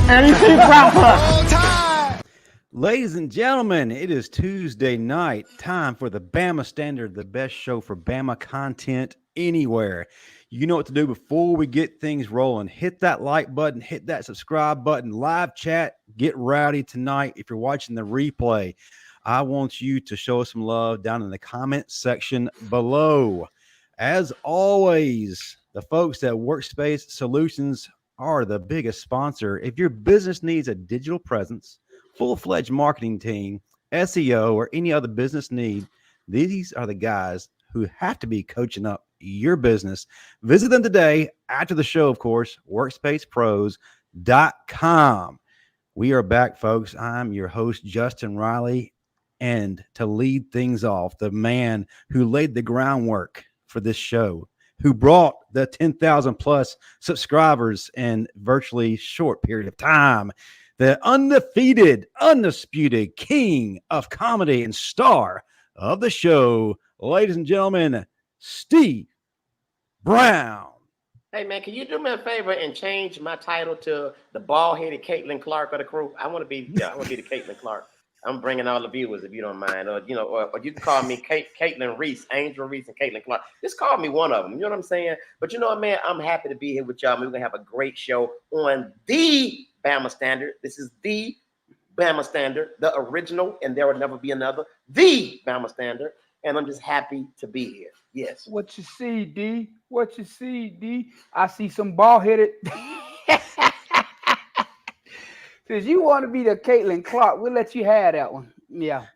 Anything Brown Plus. Ladies and gentlemen, it is Tuesday night. Time for the Bama Standard, the best show for Bama content anywhere. You know what to do before we get things rolling. Hit that like button, hit that subscribe button, live chat, get rowdy tonight. If you're watching the replay, I want you to show us some love down in the comment section below. As always, the folks at Workspace Solutions are the biggest sponsor. If your business needs a digital presence, full-fledged marketing team, SEO, or any other business need, these are the guys who have to be coaching up your business. Visit them today after the show, of course, workspacepros.com. We are back, folks. I'm your host, Justin Riley, and to lead things off, the man who laid the groundwork for this show, who brought the 10,000 plus subscribers in virtually short period of time, the undefeated, undisputed king of comedy and star of the show, ladies and gentlemen, Steve Brown. Hey, man, can you do me a favor and change my title to the bald-headed Caitlin Clark of the crew? I want to be the Caitlin Clark. I'm bringing all the viewers, if you don't mind. Or you can call me Caitlin Reese, Angel Reese, and Caitlin Clark. Just call me one of them. You know what I'm saying? But you know what, man? I'm happy to be here with y'all. We're going to have a great show on the Bama Standard. This is the Bama Standard, the original, and there will never be another. The Bama Standard. And I'm just happy to be here. Yes. What you see, D? What you see, D? I see some bald-headed. Since you want to be the Caitlin Clark, we'll let you have that one. Yeah.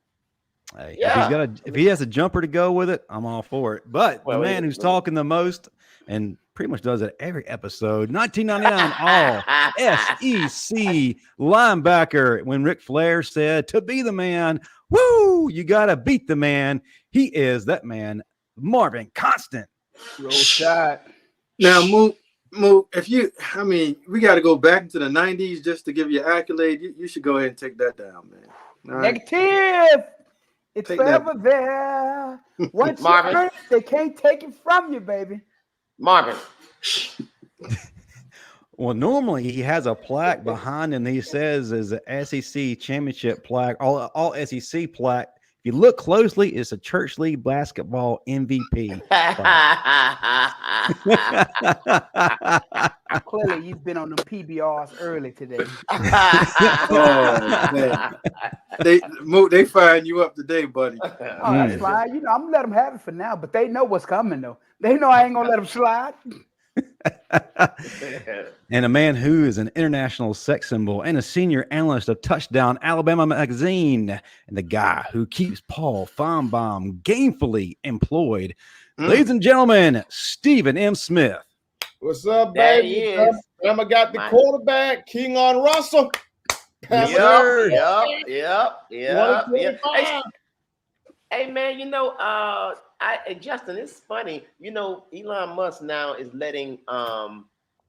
Hey, yeah. If he has a jumper to go with it, I'm all for it. But the man who's talking the most and pretty much does it every episode, 1999 all SEC linebacker. When Ric Flair said to be the man, woo, you got to beat the man. He is that man, Marvin Constant. Roll shot. Now, Mook, we got to go back into the 90s just to give you an accolade. You should go ahead and take that down, man. Right. Negative. It's take forever that. There. Once you earn it, they can't take it from you, baby. Marvin. Well, normally he has a plaque behind him. He says is an SEC championship plaque, all SEC plaque. If you look closely, it's a Church League basketball MVP. Clearly, you've been on the PBRs early today. Oh, man. They firing you up today, buddy. Oh, that's fine. I'm gonna let them have it for now, but they know what's coming, though. They know I ain't gonna let them slide. And a man who is an international sex symbol and a senior analyst of Touchdown Alabama magazine, and the guy who keeps Paul Feinbaum gainfully employed. Ladies and gentlemen, Stephen M. Smith. What's up, baby? Bama got the quarterback, King on Russell. Yep. Hey, man, Justin, it's funny. Elon Musk now is letting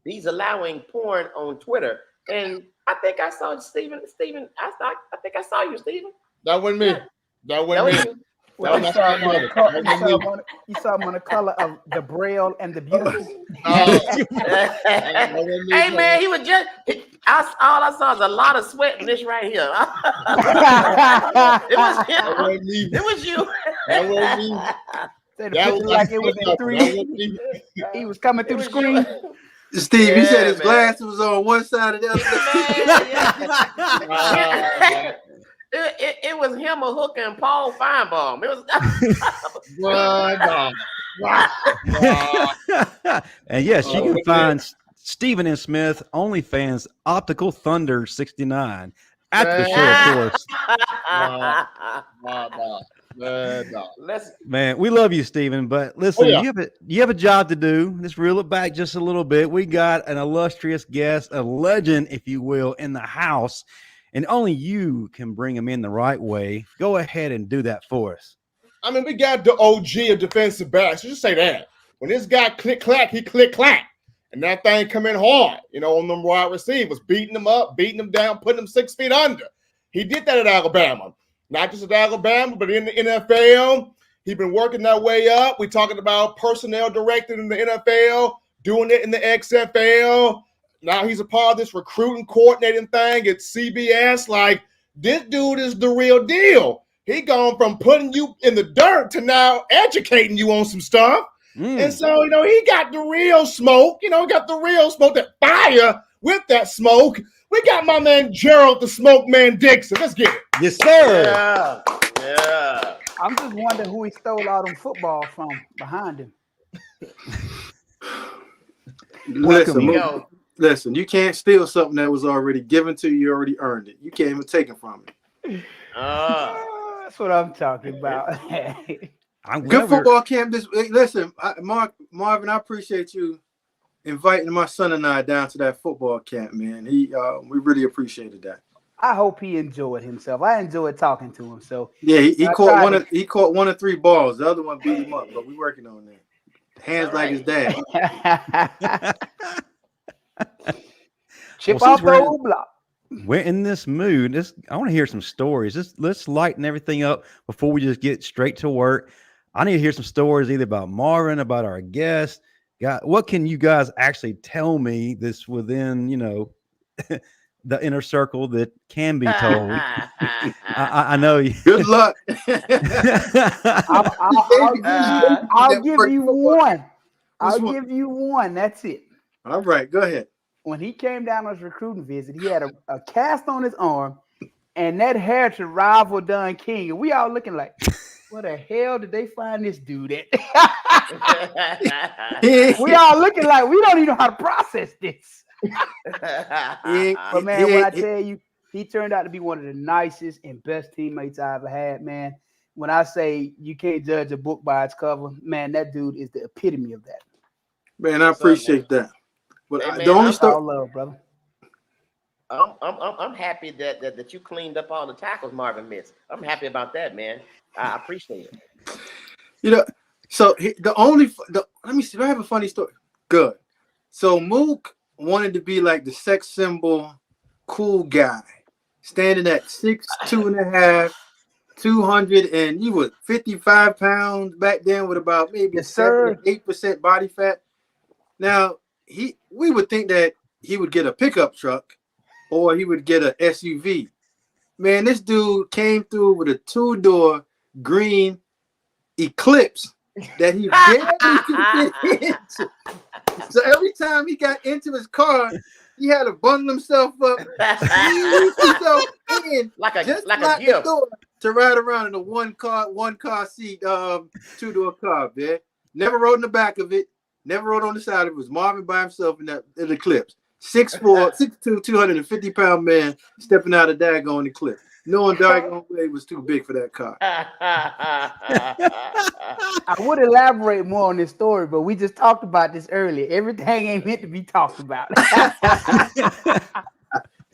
he's allowing porn on Twitter. And I think I saw Stephen. I think I saw you, Stephen. That wasn't me. Yeah. That wasn't me. Well, you saw him on the color of the Braille and the Beautiful. Hey, man, he was just. All I saw is a lot of sweat in this right here. It was him. It was you. That wasn't me. That was like it was in 3D. He was coming through the screen. Steve, he said his glasses was on one side of the other. It was him, a hooker, and Paul Feinbaum. It was. And yes, you can find Stephen M. Smith, OnlyFans, Optical Thunder 69 after the show, of course. Man, we love you, Stephen. But listen, you have a job to do. Let's reel it back just a little bit. We got an illustrious guest, a legend, if you will, in the house. And only you can bring him in the right way. Go ahead and do that for us. I mean, we got the OG of defensive backs. Just say that. When this guy click-clack, he click-clack. And that thing come in hard, on them wide receivers, beating them up, beating them down, putting them 6 feet under. He did that at Alabama. Not just at Alabama, but in the NFL. He's been working that way up. We're talking about personnel directed in the NFL, doing it in the XFL. now he's a part of this recruiting coordinating thing at CBS. Like, this dude is the real deal. He gone from putting you in the dirt to now educating you on some stuff. And so, he got the real smoke. Got the real smoke, that fire with that smoke. We got my man Gerald the Smoke Man Dixon. Let's get it. Yes, sir. Yeah. I'm just wondering who he stole all them football from behind him. Listen, you can't steal something that was already given to you. You already earned it. You can't even take it from me. That's what I'm talking about. Good football camp. Listen, Marvin, I appreciate you inviting my son and I down to that football camp, man. We really appreciated that. I hope he enjoyed himself. I enjoyed talking to him. So yeah, he caught one of 3 balls. The other one beat him up, but we're working on that. Hands like his dad. Chip off the old block. We're in this mood. I want to hear some stories. Let's lighten everything up before we just get straight to work. I need to hear some stories either about Marvin, about our guest. What can you guys actually tell me that's within, the inner circle that can be told? I know you. Good luck. I'll give you one. I'll give you one. That's it. All right, go ahead. When he came down on his recruiting visit, he had a cast on his arm, and that hair to rival Don King. And we all looking like, where the hell did they find this dude at? We all looking like we don't even know how to process this. But man, when I tell you, he turned out to be one of the nicest and best teammates I ever had, man. When I say you can't judge a book by its cover, man, that dude is the epitome of that. Man, I appreciate that. But hey, man, the only stuff, all love, brother. I'm happy that you cleaned up all the tackles Marvin missed. I'm happy about that, man. I appreciate it. So let me see. Do I have a funny story? Good. So Mook wanted to be like the sex symbol, cool guy, standing at 6'2.5", 200, and he was 55 pounds back then with about maybe 7-8% body fat. Now we would think that he would get a pickup truck or he would get an SUV. Man, this dude came through with a 2-door green Eclipse that he barely could get into. So every time he got into his car, he had to bundle himself up, squeeze himself in, like a gift to ride around in a one car seat 2-door car, man. Never rode in the back of it, never rode on the side of it. It was Marvin by himself in the Eclipse. 6'4", 6'2", 250-pound man stepping out of daggone Eclipse. Knowing daggone way was too big for that car. I would elaborate more on this story, but we just talked about this earlier. Everything ain't meant to be talked about.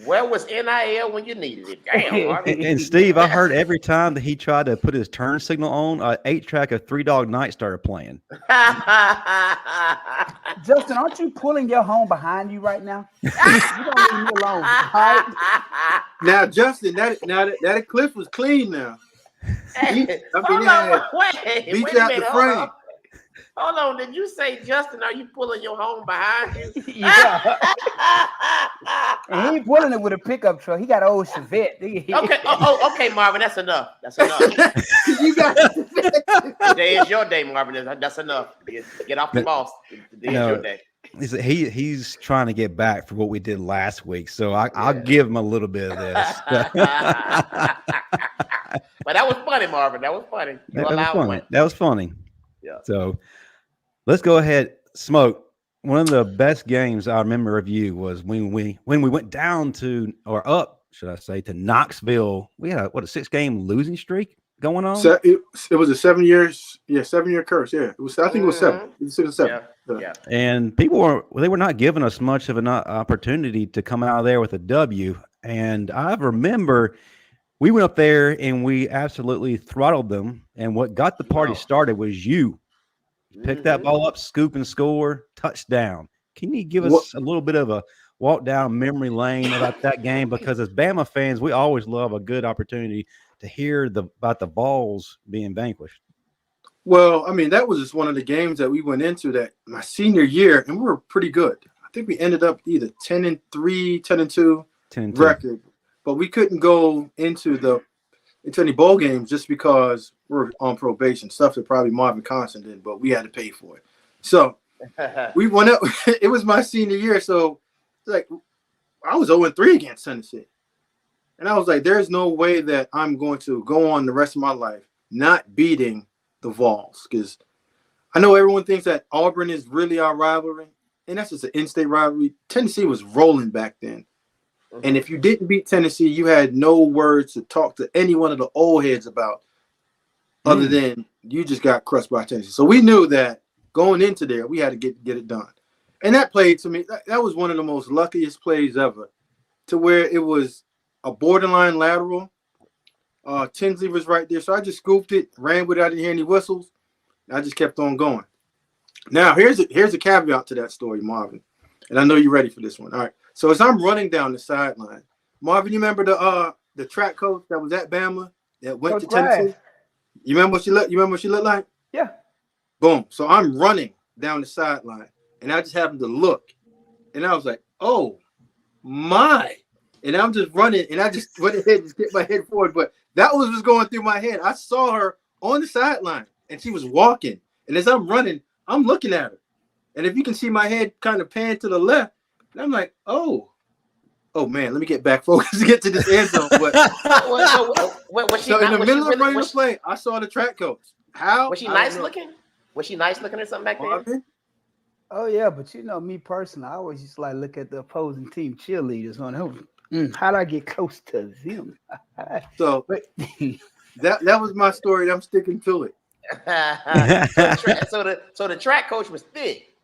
Where was NIL when you needed it? Damn, Marvin. And Steve, I heard every time that he tried to put his turn signal on, 8-track of 3 Dog Night started playing. Justin, aren't you pulling your home behind you right now? You don't leave me alone. Right? Now, Justin, that Eclipse was clean now. Wait a minute, frame. Hold on, did you say, Justin, are you pulling your home behind you? Yeah. And he ain't pulling it with a pickup truck. He got an old Chevette. Okay, okay, Marvin, that's enough. You got Today is your day, Marvin. That's enough. Get off the boss. Today is your day. He's trying to get back for what we did last week, so I'll give him a little bit of this. But that was funny, Marvin. That was funny. That was funny. Yeah. So let's go ahead. Smoke. One of the best games I remember of you was when we went down to, or up, should I say, to Knoxville. We had a 6-game losing streak going on. So it was a 7-year curse. Yeah, it was. I think it was 7. It was 6 or 7. Yeah. And people were not giving us much of an opportunity to come out of there with a W. And I remember we went up there and we absolutely throttled them. And what got the party started was you. Pick that ball up, scoop and score, touchdown. Can you give us a little bit of a walk down memory lane about that game? Because as Bama fans, we always love a good opportunity to hear about the Vols being vanquished. Well, I mean, that was just one of the games that we went into that my senior year, and we were pretty good. I think we ended up either 10-3, 10-2 10-2 record, but we couldn't go into any bowl games just because we're on probation. Stuff that probably Marvin Constant did, but we had to pay for it. So we went up. It was my senior year, so like I was 0-3 against Tennessee, and I was like, "There's no way that I'm going to go on the rest of my life not beating the Vols," because I know everyone thinks that Auburn is really our rivalry, and that's just an in-state rivalry. Tennessee was rolling back then. And if you didn't beat Tennessee, you had no words to talk to any one of the old heads about other than you just got crushed by Tennessee. So we knew that going into there, we had to get it done. And that play, to me, that was one of the most luckiest plays ever, to where it was a borderline lateral. Tinsley was right there. So I just scooped it, ran with it. I didn't hear any whistles. I just kept on going. Now, here's a caveat to that story, Marvin. And I know you're ready for this one. All right. So as I'm running down the sideline, Marvin, you remember the track coach that was at Bama that went to Tennessee? You remember what she looked like? Yeah. Boom. So I'm running down the sideline, and I just happened to look, and I was like, "Oh my!" And I'm just running, and I just went ahead and get my head forward. But that was what's going through my head. I saw her on the sideline, and she was walking. And as I'm running, I'm looking at her, and if you can see my head kind of pan to the left. And I'm like, oh man, let me get back focused to get to this end zone. But so in the middle of running the play, I saw the track coach. How was she nice looking? Was she nice looking or something back then? Oh yeah, but you know me personally, I always just like look at the opposing team cheerleaders on them. How do I get close to them? So that was my story. I'm sticking to it. So the track coach was thick.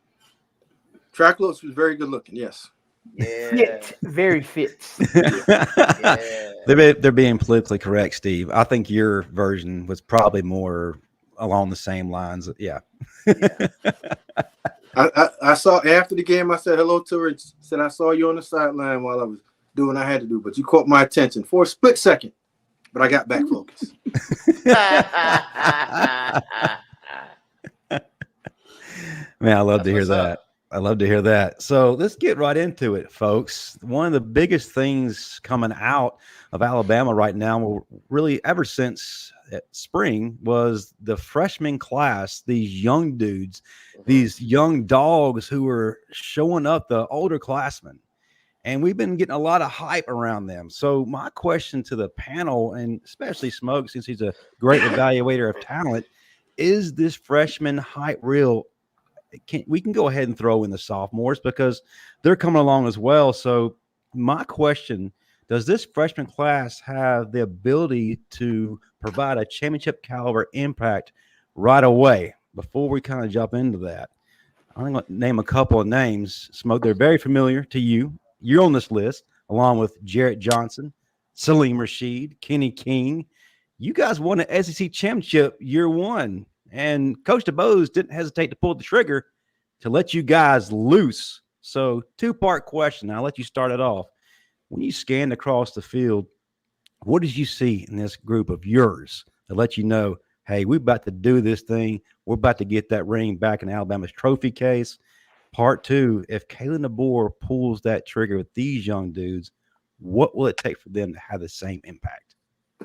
Track coach was very good looking. Yes. Yeah. Fit, very fit. Yeah. They're being politically correct, Steve. I think your version was probably more along the same lines. Yeah. I saw after the game. I said hello to her. And said I saw you on the sideline while I was doing what I had to do, but you caught my attention for a split second. But I got back focused. Man, I love to hear that. I love to hear that. So let's get right into it, folks. One of the biggest things coming out of Alabama right now, really ever since spring, was the freshman class, these young dudes, these young dogs who are showing up, the older classmen. And we've been getting a lot of hype around them. So my question to the panel, and especially Smoke, since he's a great evaluator of talent, is this freshman hype real? We can go ahead and throw in the sophomores because they're coming along as well. So my question, does this freshman class have the ability to provide a championship caliber impact right away? Before we kind of jump into that, I'm going to name a couple of names. Smoke, they're very familiar to you. You're on this list, along with Jarrett Johnson, Salim Rashid, Kenny King. You guys won an SEC championship year one, and Coach DeBoer didn't hesitate to pull the trigger to let you guys loose. So, two-part question. I'll let you start it off. When you scanned across the field, what did you see in this group of yours to let you know, hey, we're about to do this thing. We're about to get that ring back in Alabama's trophy case. Part two, if Kalen DeBoer pulls that trigger with these young dudes, what will it take for them to have the same impact?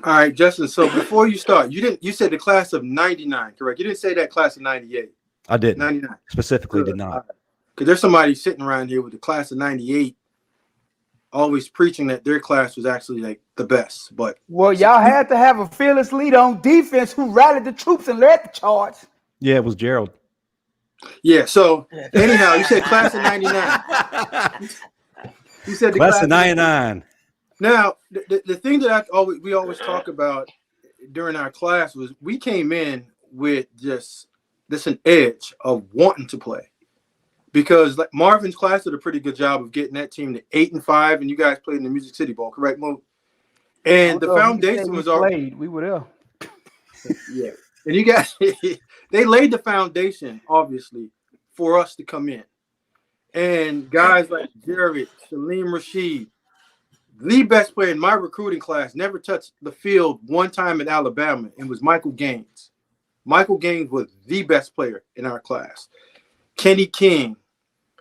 All right, Justin. So before you start, you said the class of 99, correct? You didn't say that class of 98. I didn't. 99. Specifically did not. Because there's somebody sitting around here with the class of 98 always preaching that their class was actually like the best. But well, y'all had to have a fearless leader on defense who rallied the troops and led the charge. Yeah, it was Gerald. Yeah, so anyhow, you said class of 99. You said the class of 99. Now, the thing that we always talk about during our class was we came in with just an edge of wanting to play. Because like Marvin's class did a pretty good job of getting that team to 8-5, and you guys played in the Music City Bowl, correct, Mo? And the foundation was already. We were there. Yeah, and you guys, they laid the foundation, obviously, for us to come in. And guys like Jared, Salim Rashid, the best player in my recruiting class, never touched the field one time at Alabama, and was Michael Gaines. Michael Gaines was the best player in our class. Kenny King,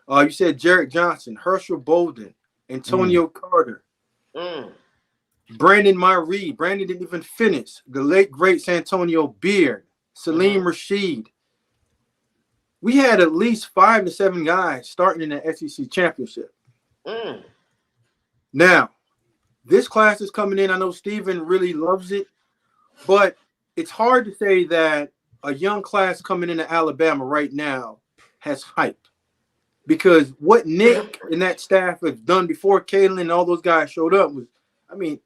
You said Jarrett Johnson, Herschel Bolden, Antonio Carter, Brandon Myree. Brandon didn't even finish. The late, great Santonio Beard, Salim Rashid. We had at least 5 to 7 guys starting in the SEC championship. Now, this class is coming in. I know Steven really loves it, but it's hard to say that a young class coming into Alabama right now has hype. Because what Nick and that staff have done before Kalen and all those guys showed up was, I mean,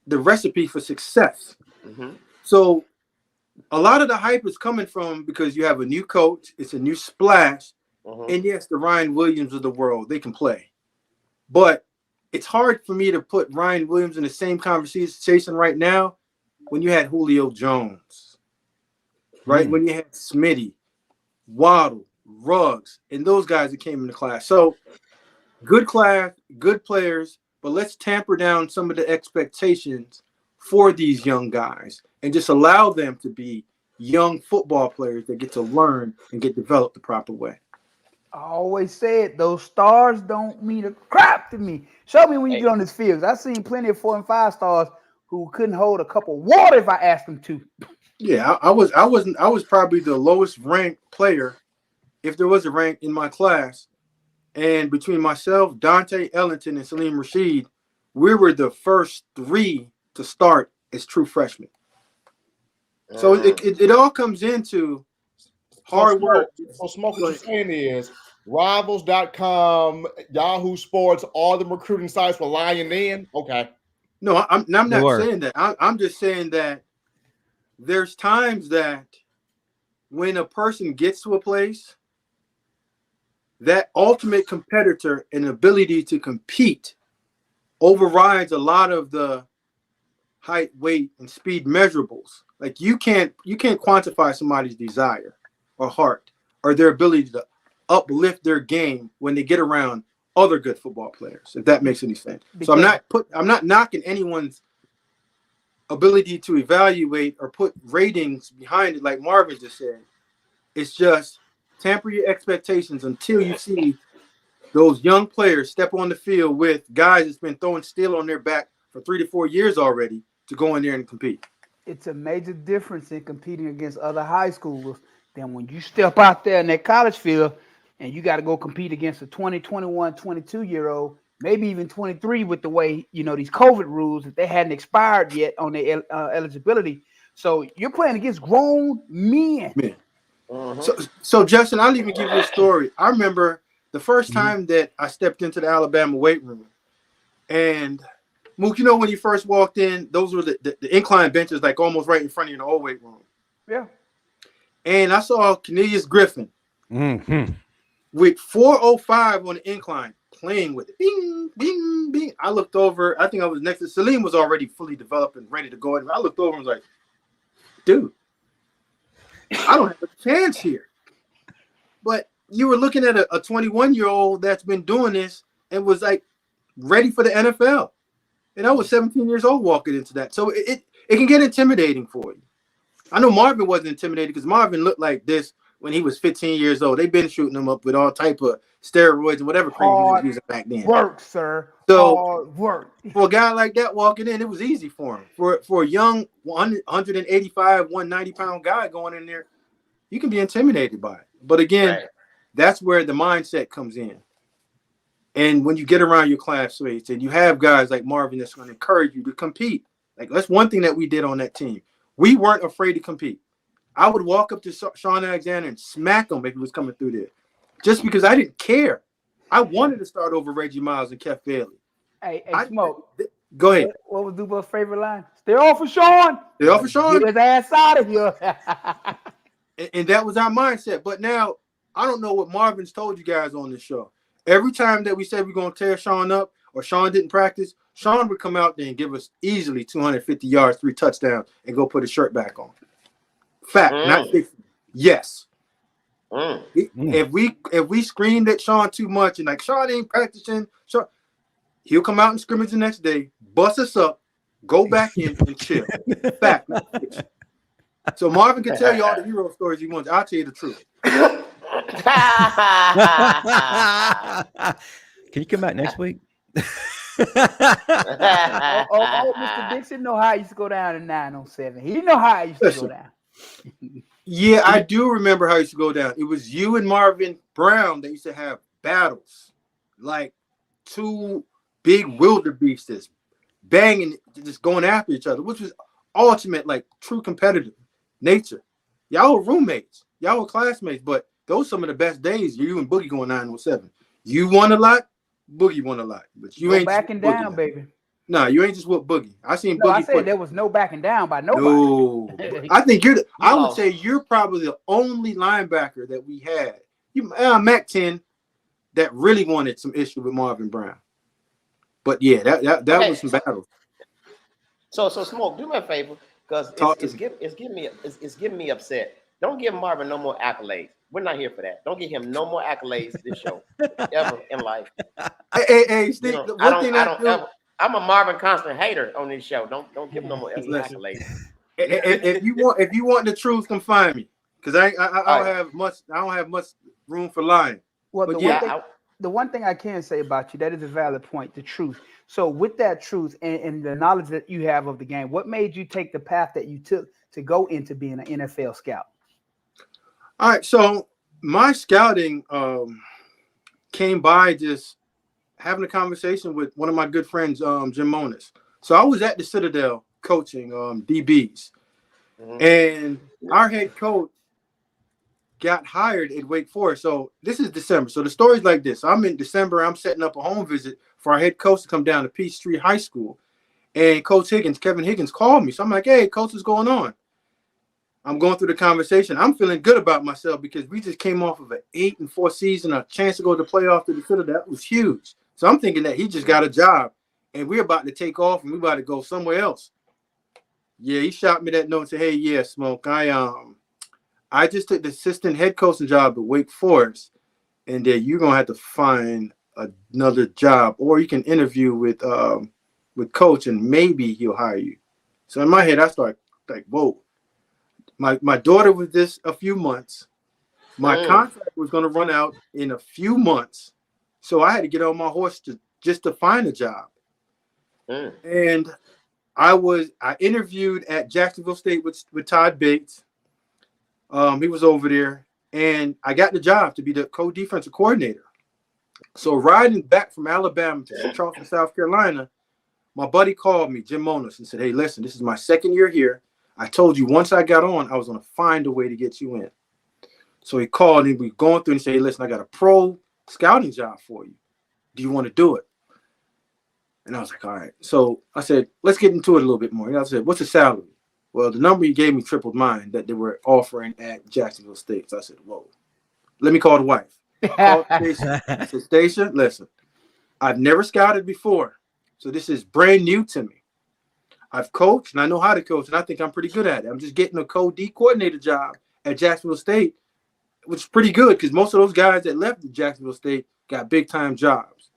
the recipe for success. So a lot of the hype is coming from because you have a new coach, it's a new splash, and yes, the Ryan Williams of the world, they can play. But it's hard for me to put Ryan Williams in the same conversation right now when you had Julio Jones, right? When you had Smitty, Waddle, Ruggs, and those guys that came in the class. So good class, good players, but let's tamper down some of the expectations for these young guys and just allow them to be young football players that get to learn and get developed the proper way. I always said those stars don't mean a crap to me. Show me when you get on this field. I've seen plenty of 4 and 5 stars who couldn't hold a cup of water if I asked them to. Yeah, I was probably the lowest ranked player, if there was a rank in my class. And between myself, Dante Ellington, and Salim Rashid, we were the first 3 to start as true freshmen. So it all comes into hard work. So Smoke, what you're saying is Rivals.com, Yahoo Sports, all the recruiting sites were lying in? Okay. No, I'm not saying that. I'm just saying that there's times that when a person gets to a place, that ultimate competitor and ability to compete overrides a lot of the height, weight, and speed measurables. Like you can't quantify somebody's desire or heart or their ability to uplift their game when they get around other good football players, if that makes any sense. So I'm not knocking anyone's ability to evaluate or put ratings behind it like Marvin just said. It's just temper your expectations until you see those young players step on the field with guys that's been throwing steel on their back for 3 to 4 years already to go in there and compete. It's a major difference in competing against other high schoolers than when you step out there in that college field and you got to go compete against a 20, 21, 22-year-old, maybe even 23 with the way, these COVID rules, that they hadn't expired yet on their eligibility. So you're playing against grown men. So Justin, I'll even give you a story. I remember the first time that I stepped into the Alabama weight room, and Mook, when you first walked in, those were the incline benches, like almost right in front of you in the old weight room. Yeah. And I saw Cornelius Griffin with 405 on the incline playing with it. Bing, bing, bing. I looked over. I think I was next to Salim, was already fully developed and ready to go. And I looked over and was like, dude, I don't have a chance here. But you were looking at a 21-year-old that's been doing this and was like ready for the NFL. And I was 17 years old walking into that. So it can get intimidating for you. I know Marvin wasn't intimidated because Marvin looked like this when he was 15 years old. They've been shooting him up with all type of steroids and whatever cream he was using back then. Work, sir. So hard work. For a guy like that walking in, it was easy for him. For a young 185, 190-pound guy going in there, you can be intimidated by it. But again, that's where the mindset comes in. And when you get around your classmates and you have guys like Marvin that's going to encourage you to compete. Like, that's one thing that we did on that team. We weren't afraid to compete. I would walk up to Sean Alexander and smack him if he was coming through there, just because I didn't care. I wanted to start over Reggie Miles and Kev Bailey. Hey, Smoke. Go ahead. What was Dubo's favorite line? Stay off for Sean. Stay off for Sean. Get his ass out of here. and that was our mindset. But now, I don't know what Marvin's told you guys on this show. Every time that we said we're going to tear Sean up or Sean didn't practice, Sean would come out there and give us easily 250 yards, 3 touchdowns, and go put his shirt back on. Fact, not fiction. Yes. If we screamed at Sean too much and like Sean ain't practicing, he'll come out and scrimmage the next day, bust us up, go back in and chill. Fact, not fiction. So Marvin can tell you all the hero stories he wants. I'll tell you the truth. Can you come back next week? Mr. Dixon know how I used to go down in 907. He know how I used to go down. Yeah, I do remember how it used to go down. It was you and Marvin Brown that used to have battles, like two big wildebeests banging, just going after each other, which was ultimate, like true competitive nature. Y'all were roommates, y'all were classmates, but those are some of the best days. You and Boogie going 907. You won a lot, Boogie won a lot, but you ain't backing down, baby. Nah, you ain't just with Boogie. I seen no, Boogie. I said there was no backing down by nobody. No, I think I would say you're probably the only linebacker that we had. You, Mac 10, that really wanted some issue with Marvin Brown. But yeah, that was some battles. So Smoke, do me a favor, because it's getting me upset. Don't give Marvin no more accolades. We're not here for that. Don't give him no more accolades this show ever in life. Hey, Steve. You know, I'm a Marvin Constant hater on this show. Don't give him no more accolades. If you want the truth, come find me, because I don't have much room for lying. Well, the one thing I can say about you, that is a valid point, the truth. So with that truth and the knowledge that you have of the game, what made you take the path that you took to go into being an NFL scout? All right, so my scouting came by just having a conversation with one of my good friends, Jim Monis. So I was at the Citadel coaching DBs, and our head coach got hired at Wake Forest. So this is December. So the story's like this. I'm in December. I'm setting up a home visit for our head coach to come down to Peachtree High School. And Coach Kevin Higgins called me. So I'm like, hey, Coach, what's going on? I'm going through the conversation. I'm feeling good about myself because we just came off of an 8-4 season, a chance to go to the playoff to the Citadel. That was huge. So I'm thinking that he just got a job and we're about to take off and we're about to go somewhere else. Yeah, he shot me that note and said, hey, yeah, Smoke, I just took the assistant head coaching job at Wake Forest, and then you're gonna have to find another job, or you can interview with Coach, and maybe he'll hire you. So in my head, I start like, whoa. My daughter was this a few months. My contract was gonna run out in a few months, so I had to get on my horse to find a job. And I interviewed at Jacksonville State with Todd Bates. He was over there, and I got the job to be the co-defensive coordinator. So riding back from Alabama to Charleston, South Carolina, my buddy called me, Jim Monis, and said, hey, listen, this is my second year here. I told you once I got on, I was going to find a way to get you in. So he called, and we were going through and said, hey, listen, I got a pro scouting job for you. Do you want to do it? And I was like, all right. So I said, let's get into it a little bit more. And I said, what's the salary? Well, the number he gave me tripled mine that they were offering at Jacksonville State. So I said, whoa, let me call the wife. Called Stacia. I said, Stacia, listen, I've never scouted before. So this is brand new to me. I've coached and I know how to coach, and I think I'm pretty good at it. I'm just getting a co-D coordinator job at Jacksonville State, which is pretty good because most of those guys that left the Jacksonville State got big-time jobs.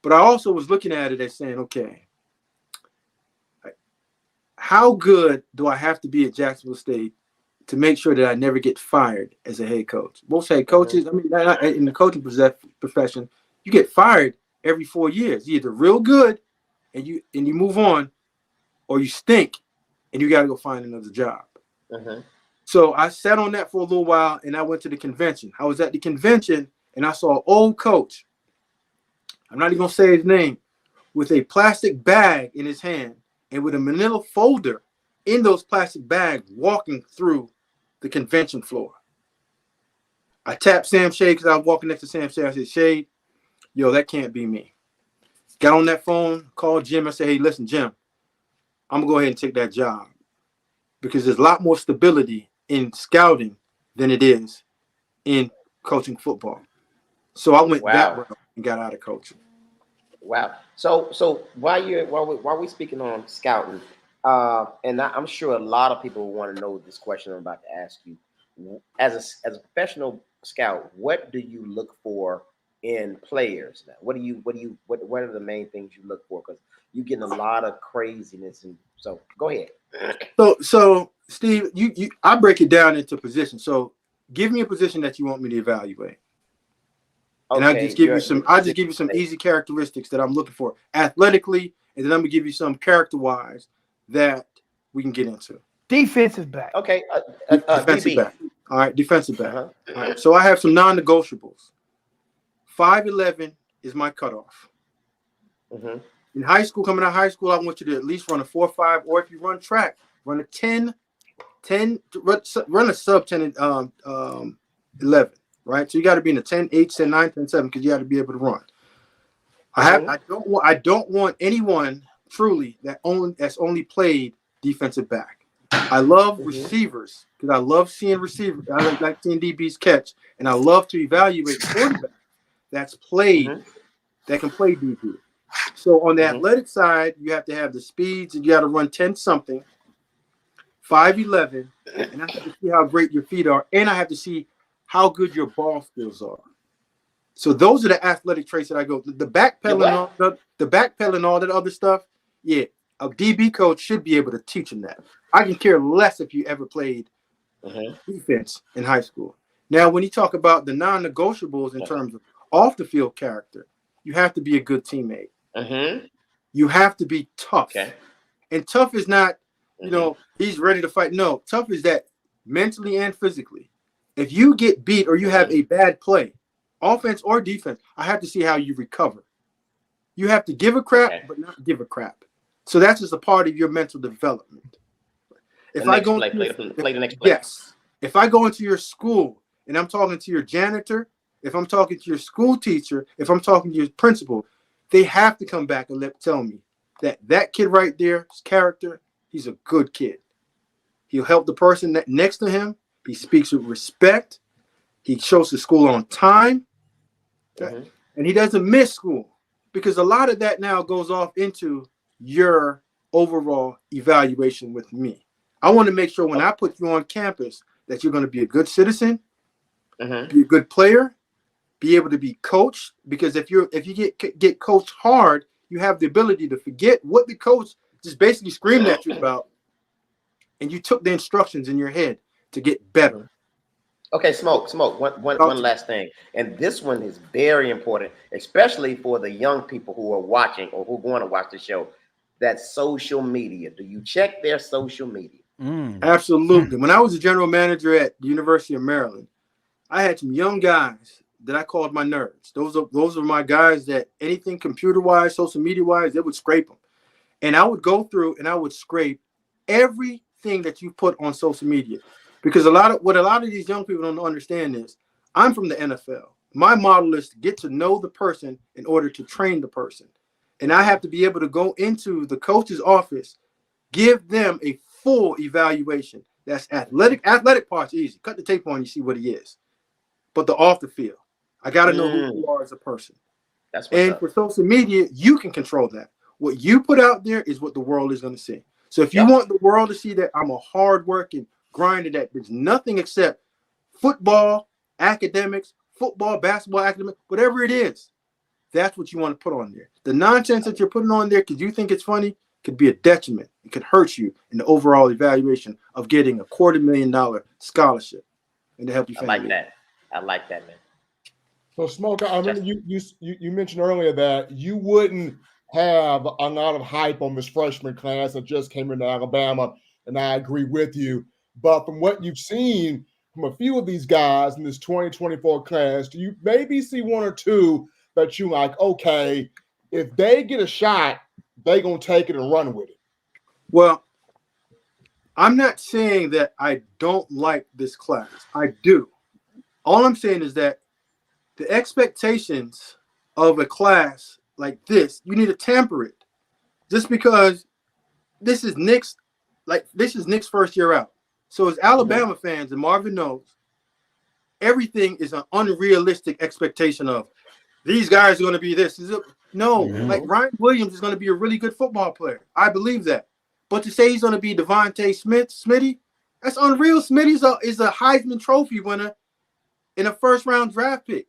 But I also was looking at it as saying, okay, how good do I have to be at Jacksonville State to make sure that I never get fired as a head coach? Most head coaches, I mean, in the coaching profession, you get fired every 4 years. You're either real good and you move on, or you stink and you got to go find another job. So I sat on that for a little while, and I went to the convention. I was at the convention, and I saw an old coach. I'm not even going to say his name, with a plastic bag in his hand and with a manila folder in those plastic bags walking through the convention floor. I tapped Sam Shade because I was walking next to Sam Shade. I said, Shade, yo, that can't be me. Got on that phone, called Jim. I said, hey, listen, Jim, I'm going to go ahead and take that job because there's a lot more stability in scouting than it is in coaching football. So I went that route and got out of coaching. Wow. So while we're speaking on scouting, and I'm sure a lot of people want to know this question I'm about to ask you. As a professional scout, what do you look for in players now? What are the main things you look for? Because you're getting a lot of craziness, and so go ahead. So Steve, I break it down into positions. So give me a position that you want me to evaluate. Okay, And I'll just give you some easy characteristics that I'm looking for athletically, and then I'm gonna give you some character-wise that we can get into. Defensive back. Okay. Defensive DB. back. All right, defensive back. Uh-huh. All right, so I have some non-negotiables. 5'11" is my cutoff. Mm-hmm. In high school, coming out of high school, I want you to at least run a 4.5, or if you run track, run a 10, run a sub 10 and 11, right? So you got to be in the 10, 8, 10, 9, 10, 7 because you got to be able to run. I don't want anyone truly that's only played defensive back. I love receivers because I love seeing receivers. I like seeing DBs catch, and I love to evaluate quarterback that's played that can play DB. So on the athletic side, you have to have the speeds, and you got to run 10 something, 5'11", and I have to see how great your feet are, and I have to see how good your ball skills are. So those are the athletic traits that I go. The backpedaling, the backpedaling, all that other stuff. Yeah, a DB coach should be able to teach them that. I can care less if you ever played defense in high school. Now, when you talk about the non-negotiables in terms of off the field character, you have to be a good teammate. You have to be tough. Okay. And tough is not, he's ready to fight. No, tough is that mentally and physically. If you get beat or you have a bad play, offense or defense, I have to see how you recover. You have to give a crap, but not give a crap. So that's just a part of your mental development. If I go if I go into your school and I'm talking to your janitor, if I'm talking to your school teacher, if I'm talking to your principal, they have to come back and tell me that kid right there, his character, he's a good kid. He'll help the person next to him. He speaks with respect. He shows the school on time. And he doesn't miss school, because a lot of that now goes off into your overall evaluation with me. I want to make sure when I put you on campus that you're going to be a good citizen, be a good player, be able to be coached, because if you get coached hard, you have the ability to forget what the coach just basically screamed at you about, and you took the instructions in your head to get better. Okay, Smoke. One last thing, and this one is very important, especially for the young people who are watching or who want to watch the show. That's social media. Do you check their social media? Absolutely. When I was a general manager at the University of Maryland, I had some young guys that I called my nerds. Those are my guys that anything computer-wise, social media-wise, they would scrape them. And I would go through and I would scrape everything that you put on social media. Because a lot of these young people don't understand is I'm from the NFL. My model is to get to know the person in order to train the person. And I have to be able to go into the coach's office, give them a full evaluation. That's athletic. Athletic part's easy. Cut the tape on, you see what he is. But the off the field, I got to know who you are as a person. That's what's up. For social media, you can control that. What you put out there is what the world is going to see. So if you want the world to see that I'm a hardworking grinder, that there's nothing except football, academics, football, basketball, academic, whatever it is, that's what you want to put on there. The nonsense that you're putting on there because you think it's funny could be a detriment. It could hurt you in the overall evaluation of getting a $250,000 scholarship and to help you. I like that, man. So, Smoke, I remember you mentioned earlier that you wouldn't have a lot of hype on this freshman class that just came into Alabama, and I agree with you. But from what you've seen from a few of these guys in this 2024 class, do you maybe see one or two that you like, okay, if they get a shot, they're going to take it and run with it? Well, I'm not saying that I don't like this class. I do. All I'm saying is that the expectations of a class like this, you need to temper it. Just because this is Nick's first year out. So as Alabama fans, and Marvin knows, everything is an unrealistic expectation of these guys are going to be this. Like Ryan Williams is going to be a really good football player. I believe that. But to say he's going to be Devontae Smitty, that's unreal. Smitty is a Heisman Trophy winner in a first-round draft pick.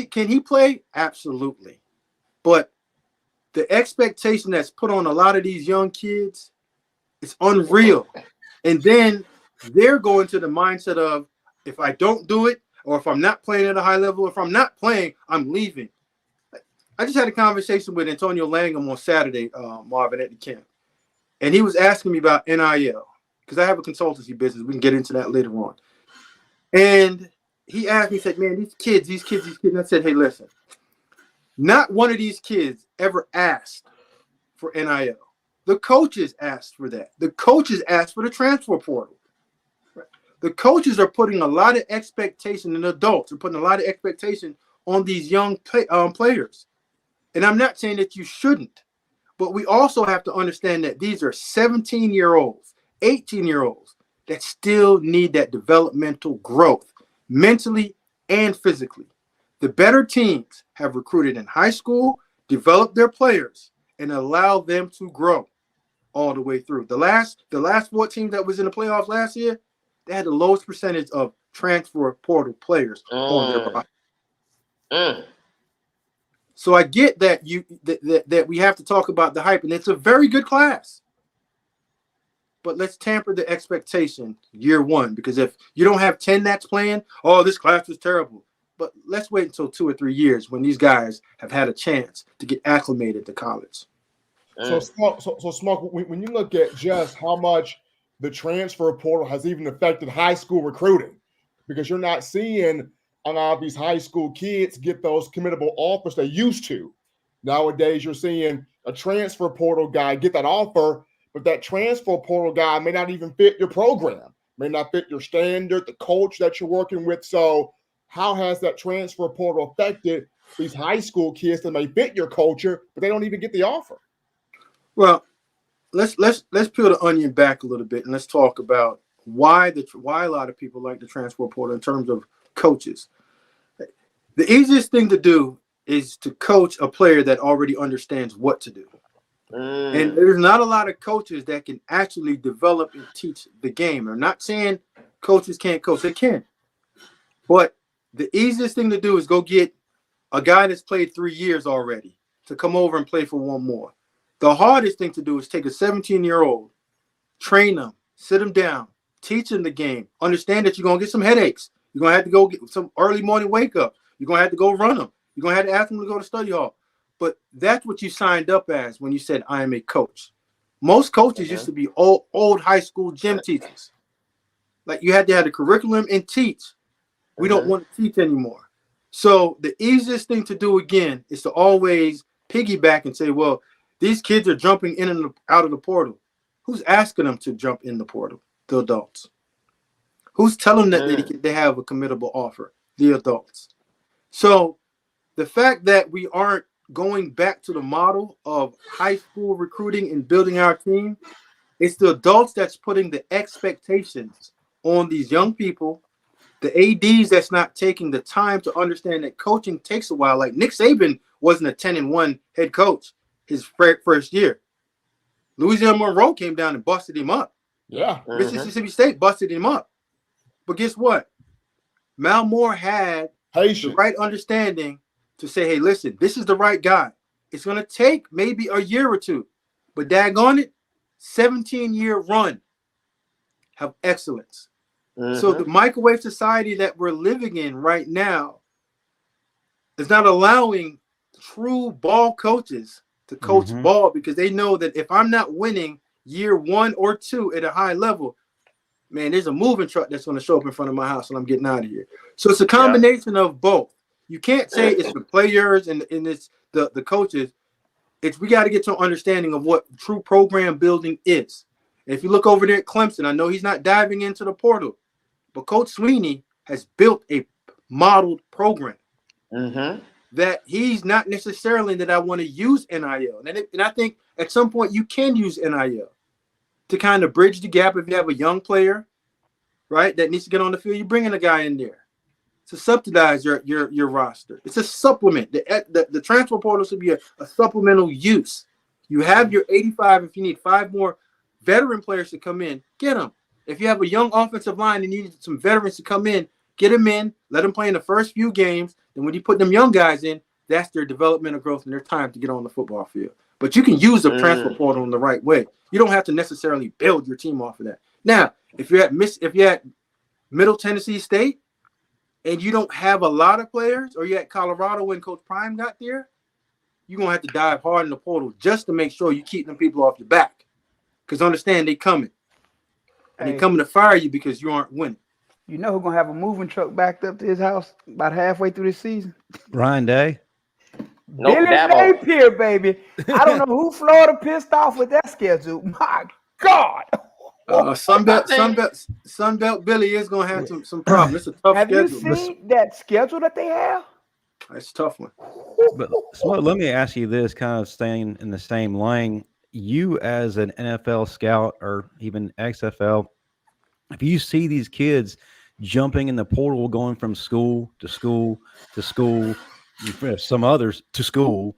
Can he play? Absolutely. But the expectation that's put on a lot of these young kids is unreal. And then they're going to the mindset of, If I don't do it, or if I'm not playing at a high level, if I'm not playing, I'm leaving. I just had a conversation with Antonio Langham on Saturday, Marvin, at the camp. And he was asking me about NIL, because I have a consultancy business. We can get into that later on. And he asked me, he said, man, these kids. And I said, hey, listen, not one of these kids ever asked for NIL. The coaches asked for that. The coaches asked for the transfer portal. The coaches are putting a lot of expectation, and adults are putting a lot of expectation on these young players. And I'm not saying that you shouldn't, but we also have to understand that these are 17-year-olds, 18-year-olds that still need that developmental growth, mentally and physically. The better teams have recruited in high school, developed their players, and allowed them to grow all the way through. The last 4 teams that was in the playoffs last year, they had the lowest percentage of transfer portal players on their roster. So I get that that we have to talk about the hype, and it's a very good class. But let's tamper the expectation year one, because if you don't have 10 that's playing, oh, this class is terrible. But let's wait until 2 or 3 years when these guys have had a chance to get acclimated to college. So Smoke, when you look at just how much the transfer portal has even affected high school recruiting, because you're not seeing a lot of these high school kids get those committable offers they used to. Nowadays, you're seeing a transfer portal guy get that offer, but that transfer portal guy may not even fit your program, may not fit your standard, the coach that you're working with. So how has that transfer portal affected these high school kids that may fit your culture, but they don't even get the offer? Well, let's peel the onion back a little bit, and let's talk about why a lot of people like the transfer portal in terms of coaches. The easiest thing to do is to coach a player that already understands what to do. And there's not a lot of coaches that can actually develop and teach the game. I'm not saying coaches can't coach. They can. But the easiest thing to do is go get a guy that's played 3 years already to come over and play for one more. The hardest thing to do is take a 17-year-old, train them, sit them down, teach them the game, understand that you're going to get some headaches. You're going to have to go get some early morning wake up. You're going to have to go run them. You're going to have to ask them to go to study hall. But that's what you signed up as when you said, I am a coach. Most coaches used to be old high school gym teachers. Like you had to have the curriculum and teach. We don't want to teach anymore. So the easiest thing to do, again, is to always piggyback and say, well, these kids are jumping in and out of the portal. Who's asking them to jump in the portal? The adults. Who's telling them that they have a committable offer? The adults. So the fact that we aren't going back to the model of high school recruiting and building our team, it's the adults that's putting the expectations on these young people, the ADs that's not taking the time to understand that coaching takes a while. Like Nick Saban wasn't a 10-1 head coach his first year. Louisiana Milroe came down and busted him up. Yeah. Mississippi State busted him up. But guess what? Mal Moore had the right understanding to say, hey, listen, this is the right guy. It's going to take maybe a year or two, but daggone it, 17-year run have excellence. So the microwave society that we're living in right now is not allowing true ball coaches to coach ball, because they know that if I'm not winning year 1 or 2 at a high level, man, there's a moving truck that's going to show up in front of my house and I'm getting out of here. So it's a combination of both. You can't say it's the players and it's the coaches. We got to get to an understanding of what true program building is. If you look over there at Clemson, I know he's not diving into the portal, but Coach Sweeney has built a modeled program that he's not necessarily that I want to use NIL. And I think at some point you can use NIL to kind of bridge the gap. If you have a young player, right, that needs to get on the field, you bring in a guy in there to subsidize your roster. It's a supplement. The transfer portal should be a supplemental use. You have your 85. If you need 5 more veteran players to come in, get them. If you have a young offensive line and you need some veterans to come in, get them in, let them play in the first few games. Then when you put them young guys in, that's their developmental growth and their time to get on the football field. But you can use the transfer portal in the right way. You don't have to necessarily build your team off of that. Now, if you're at Middle Tennessee State and you don't have a lot of players, or you're at Colorado when Coach Prime got there, you're going to have to dive hard in the portal just to make sure you keep them people off your back. Because understand, they coming. And they coming to fire you because you aren't winning. You know who's going to have a moving truck backed up to his house about halfway through this season? Ryan Day. Nope, Billy Napier, baby. I don't know who Florida pissed off with that schedule. My God. Sunbelt Billy is going to have some problems. It's a tough schedule. Have you seen that schedule that they have? It's a tough one. But let me ask you this, kind of staying in the same lane. You as an NFL scout or even XFL, if you see these kids jumping in the portal, going from school to school to school, some others to school,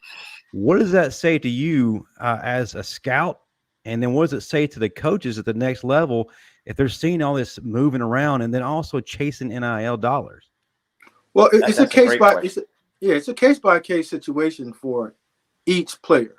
what does that say to you as a scout? And then what does it say to the coaches at the next level if they're seeing all this moving around and then also chasing NIL dollars? Well, it's a case by case situation for each player.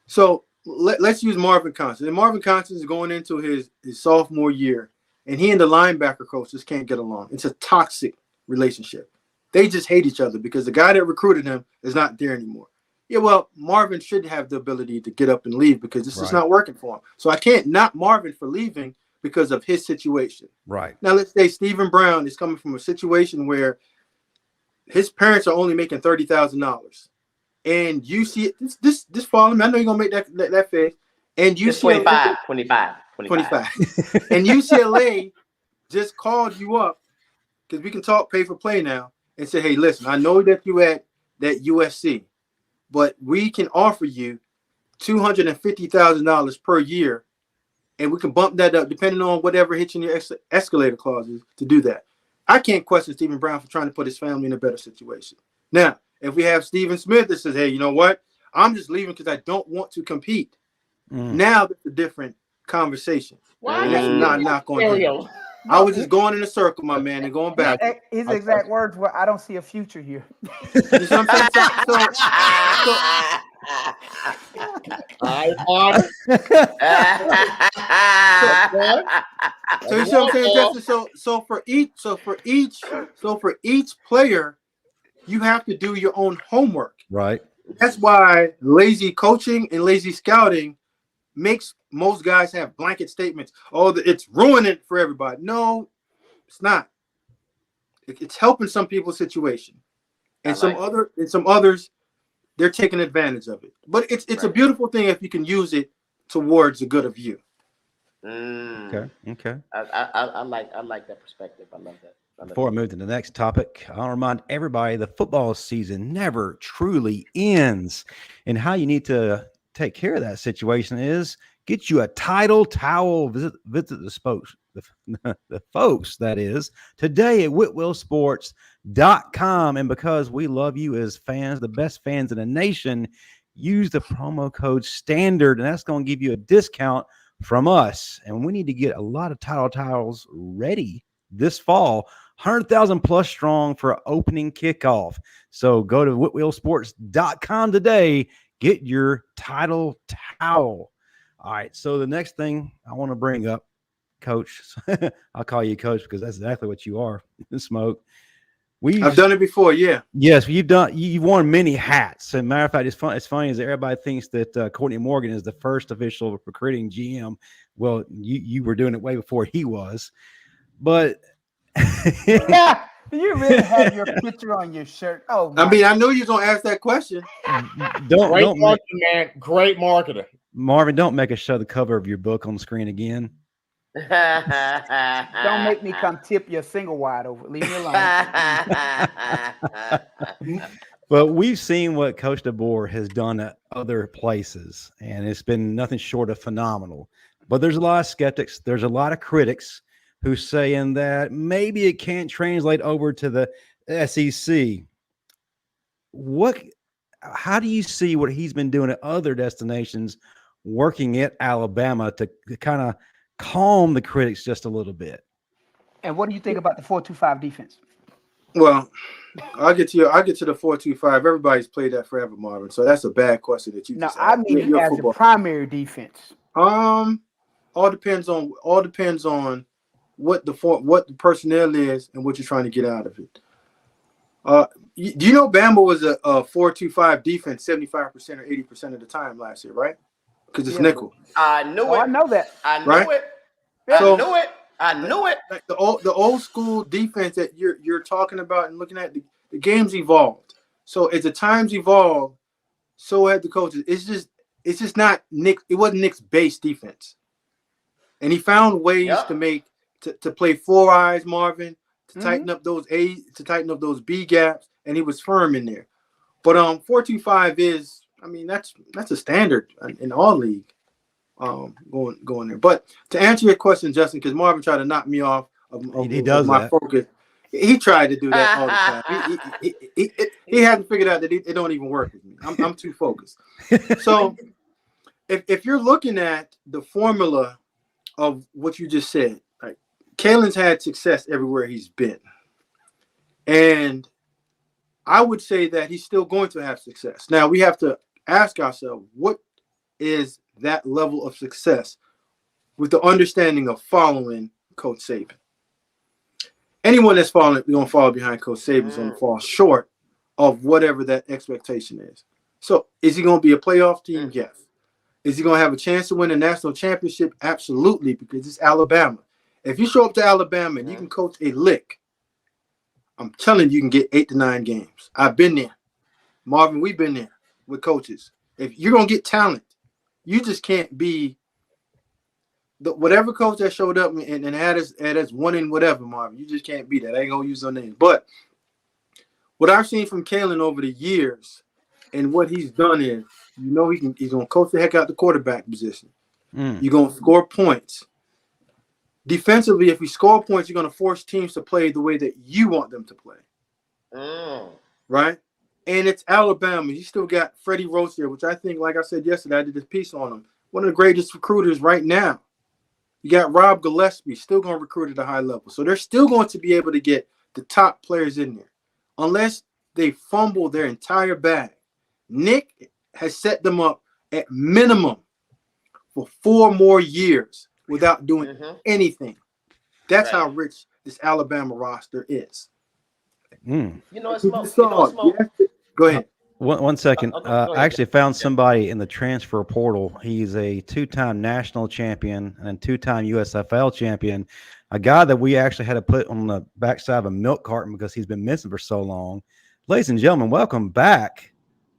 So let's use Marvin Constance. And Marvin Constance is going into his sophomore year, and he and the linebacker coach just can't get along. It's a toxic relationship. They just hate each other because the guy that recruited him is not there anymore. Yeah, well, Marvin should have the ability to get up and leave because this is not working for him. So I can't knock Marvin for leaving because of his situation. Right. Now, let's say Stephen Brown is coming from a situation where his parents are only making $30,000. And you see it this fall. I know you're going to make that face. And you see 25. And UCLA just called you up because we can talk pay for play now and say, hey, listen, I know that you at that USC. But we can offer you $250,000 per year, and we can bump that up depending on whatever hits in your escalator clauses to do that. I can't question Stephen Brown for trying to put his family in a better situation. Now, if we have Stephen Smith that says, hey, you know what? I'm just leaving because I don't want to compete. Now that's a different conversation. Why? That's not going to I was just going in a circle, my man, and going back. His exact words were, I don't see a future here. You see what I'm saying? So you see what I'm saying, Justin? So for each player, you have to do your own homework. Right. That's why lazy coaching and lazy scouting makes most guys have blanket statements. Oh, it's ruining it for everybody. No, it's not. It's helping some people's situation, and some others, they're taking advantage of it. But it's a beautiful thing if you can use it towards the good of you. Okay. I like that perspective. I love that. Before I move to the next topic, I'll remind everybody the football season never truly ends, and how you need to take care of that situation is get you a title towel. Visit the folks that is today at whitwillsports.com. And because we love you as fans, the best fans in the nation, use the promo code STANDARD, and that's going to give you a discount from us. And we need to get a lot of title towels ready this fall. 100,000 plus strong for opening kickoff. So go to whitwillsports.com today. Get your title towel. All right. So the next thing I want to bring up, Coach, I'll call you Coach because that's exactly what you are, Smoke. I've done it before. Yeah. Yes. You've worn many hats. And matter of fact, it's funny is that everybody thinks that Courtney Morgan is the first official recruiting GM. Well, you were doing it way before he was, but yeah. You really have your picture on your shirt. Oh, I mean, I knew you was gonna ask that question. Great marketing, man. Great marketer. Marvin, don't make us show the cover of your book on the screen again. Don't make me come tip your single wide over. Leave me alone. But we've seen what Coach DeBoer has done at other places, and it's been nothing short of phenomenal. But there's a lot of skeptics. There's a lot of critics who's saying that maybe it can't translate over to the SEC. How do you see what he's been doing at other destinations, working at Alabama to kind of calm the critics just a little bit? And what do you think about the 4-2-5 defense? Well, I'll get to the 4-2-5. Everybody's played that forever, Marvin. So that's a bad question that you. No, I mean as a primary defense. All depends on what the personnel is and what you're trying to get out of it. Do you know Bama was a 4-2-5 defense 75% or 80% of the time last year, right? Because it's nickel. I knew it. I know that. I knew Right? it. So- I knew it. I knew it. Like the old school defense that you're talking about and looking at, the game's evolved. So as the times evolve, so have the coaches. It's just not Nick. It wasn't Nick's base defense, and he found ways to play 4 eyes, Marvin, to tighten up those those B gaps, and he was firm in there. But 4-2-5 is, I mean, that's a standard in all league. Going there. But to answer your question, Justin, because Marvin tried to knock me off of my focus. He tried to do that all the time. He hasn't figured out that it don't even work with me. I'm too focused. So if you're looking at the formula of what you just said, like Kalen's had success everywhere he's been. And I would say that he's still going to have success. Now we have to ask ourselves, what is that level of success with the understanding of following Coach Saban? Anyone that's going to fall behind Coach Saban is going to fall short of whatever that expectation is. So is he going to be a playoff team? Yes. Is he going to have a chance to win a national championship? Absolutely, because it's Alabama. If you show up to Alabama and you can coach a lick, I'm telling you can get 8 to 9 games. I've been there. Marvin, we've been there with coaches. If you're going to get talent, you just can't be whatever coach that showed up and had us one in whatever, Marvin. You just can't be that. I ain't going to use no names. But what I've seen from Kalen over the years and what he's done is, he's going to coach the heck out the quarterback position. You're going to score points. Defensively, if you score points, you're going to force teams to play the way that you want them to play. Right? And it's Alabama. You still got Freddie Roach there, which I think, like I said yesterday, I did this piece on him. One of the greatest recruiters right now. You got Rob Gillespie, still going to recruit at a high level. So they're still going to be able to get the top players in there. Unless they fumble their entire bag. Nick has set them up at minimum for 4 more years without doing anything. That's how rich this Alabama roster is. You know, Smoke. Go ahead. One second. I actually found somebody in the transfer portal. He's a 2-time national champion and 2-time USFL champion. A guy that we actually had to put on the backside of a milk carton because he's been missing for so long. Ladies and gentlemen, welcome back,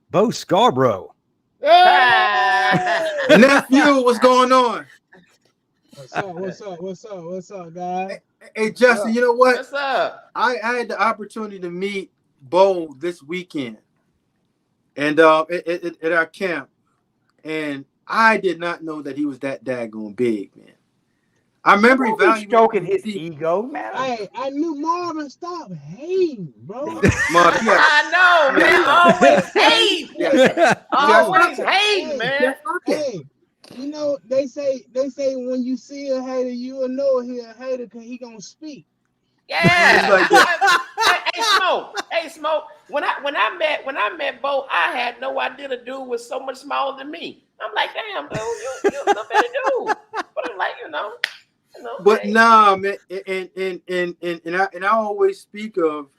Bo Scarborough. Nephew, what's going on? What's up, guys? Hey, Justin, you know what? What's up? I had the opportunity to meet Bo this weekend, and at our camp, and I did not know that he was that daggone big, man. I remember stroking his ego, man. I knew Marvin. Stop hating, bro. Marvin, I know, man. Always hate. Always hate, man. Hey, you know they say when you see a hater, you'll know he a hater because he gonna speak. Yeah. Hey, Smoke. When I met Bo, I had no idea the dude was so much smaller than me. I'm like, damn, dude, you're a better dude. But I'm like, But hey. nah, man, and I always speak of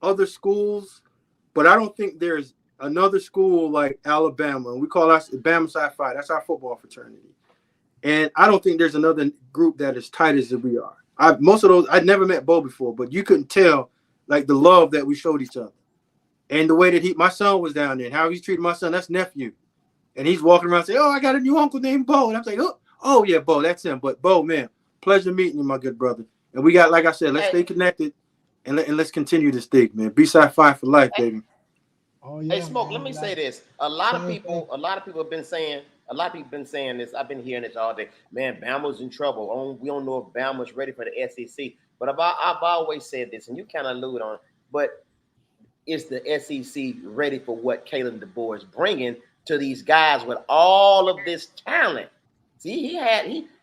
other schools, but I don't think there's another school like Alabama. We call us Bama Sci-Fi. That's our football fraternity, and I don't think there's another group that is tight as we are. Most of those I'd never met Bo before, but you couldn't tell like the love that we showed each other, and the way that my son was down there, and how he's treating my son. That's nephew, and he's walking around saying, "Oh, I got a new uncle named Bo," and I'm like, "Oh yeah, Bo, that's him." But Bo, man, pleasure meeting you, my good brother. And we got, like I said, let's stay connected and let's continue this thing, man. Be Sci-Fi for life, baby. Oh, yeah, hey, Smoke, let me say this. A lot of people have been saying this. I've been hearing this all day. Man, Bama's in trouble. We don't know if Bama's ready for the SEC. But I've always said this, and you kind of allude on it, but is the SEC ready for what Kalen DeBoer is bringing to these guys with all of this talent? See,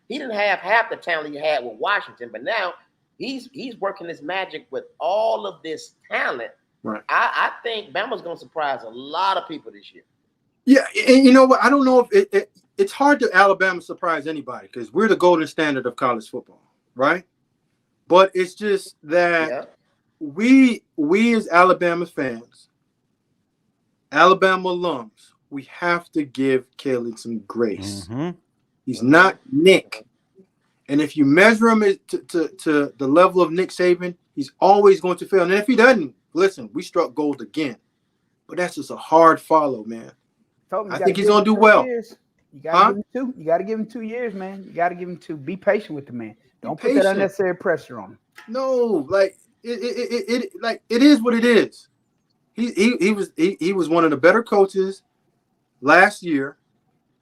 he didn't have half the talent he had with Washington, but now he's working his magic with all of this talent. Right. I think Bama's going to surprise a lot of people this year. Yeah, and you know what? I don't know if it's hard to Alabama surprise anybody because we're the golden standard of college football, right? But it's just that we as Alabama fans, Alabama alums, we have to give Kalen some grace. He's not Nick. And if you measure him to the level of Nick Saban, he's always going to fail. And if he doesn't, listen, we struck gold again. But that's just a hard follow, man. I think he's going to do well. You got to give him 2. You got to give him 2 years, man. You got to give him 2. Be patient with the man. Don't put that unnecessary pressure on him. No, like it is what it is. He was one of the better coaches last year,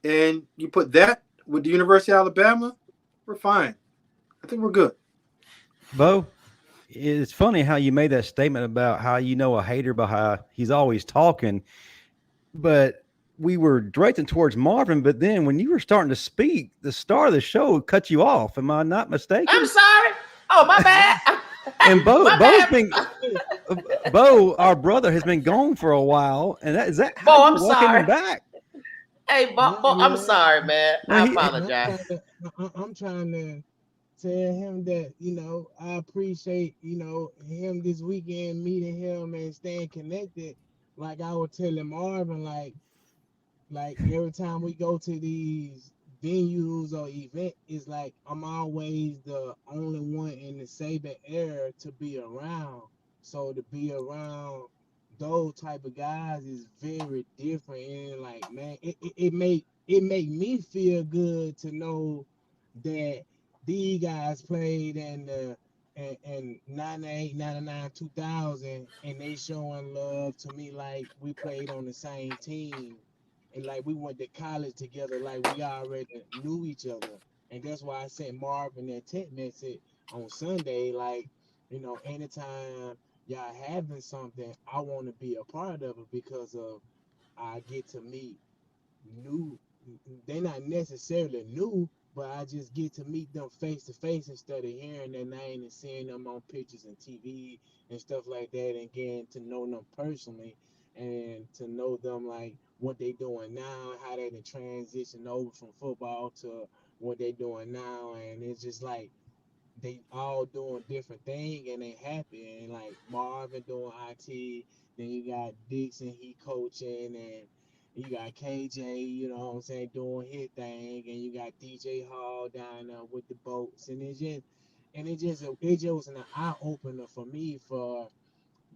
and you put that with the University of Alabama, we're fine. I think we're good. Bo, it's funny how you made that statement about how you know a hater by how he's always talking, but we were directing towards Marvin, but then when you were starting to speak, the star of the show cut you off. Am I not mistaken? I'm sorry. Oh, my bad. And Bo, our brother, has been gone for a while, and is that how I'm sorry. Him back? Hey, Bo, I'm sorry, man. I apologize. I'm trying to tell him that, I appreciate, him this weekend, meeting him and staying connected. Like I was telling Marvin, like every time we go to these venues or event, it's like I'm always the only one in the Saban era to be around. So to be around those type of guys is very different, and like, man, it make me feel good to know that these guys played in 98, 99, 2000, and they showing love to me like we played on the same team, and like we went to college together, like we already knew each other. And that's why I sent Marvin that text message on Sunday, like, anytime y'all having something, I want to be a part of it because of I get to meet new. They're not necessarily new, but I just get to meet them face to face instead of hearing their name and seeing them on pictures and TV and stuff like that, and getting to know them personally and to know them like what they doing now, how they transition over from football to what they doing now, and it's just like they all doing different things and they happy. And like Marvin doing IT, then you got Dixon, he coaching, and you got KJ, what I'm saying, doing his thing, and you got DJ Hall down there with the boats, and it just was an eye opener for me for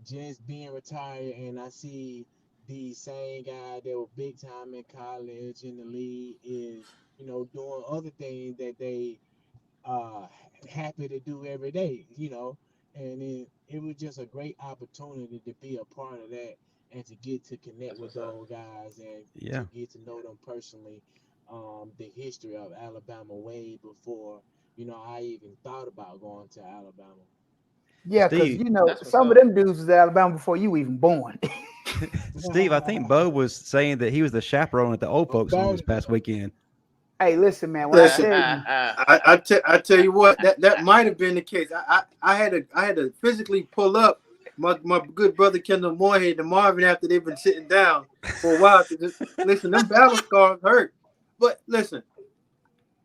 just being retired, and I see the same guy that were big time in college in the league is doing other things that they happy to do every day, and it was just a great opportunity to be a part of that and to get to connect with those guys and to get to know them personally. The history of Alabama way before, I even thought about going to Alabama. Yeah, because some of them dudes was Alabama before you even born. Steve, I think Bo was saying that he was the chaperone at the old folks home this past weekend. Hey, listen, man. When I tell you what, that might have been the case. I had to physically pull up my good brother Kendall Moorhead and Marvin after they've been sitting down for a while to just listen. Them battle scars hurt, but listen,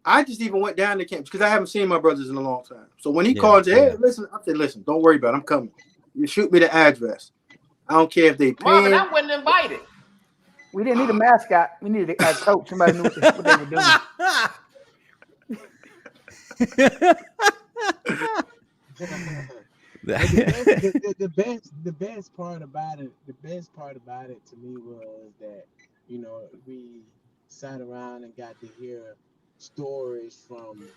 I just even went down to camp because I haven't seen my brothers in a long time. So when he called, hey, listen, I said, listen, don't worry about it. I'm coming. You shoot me the address. I don't care if they pay. Marvin, I wasn't invited. We didn't need a mascot. We needed a coach. Somebody knew what they were doing. The best part about it to me was that we sat around and got to hear stories from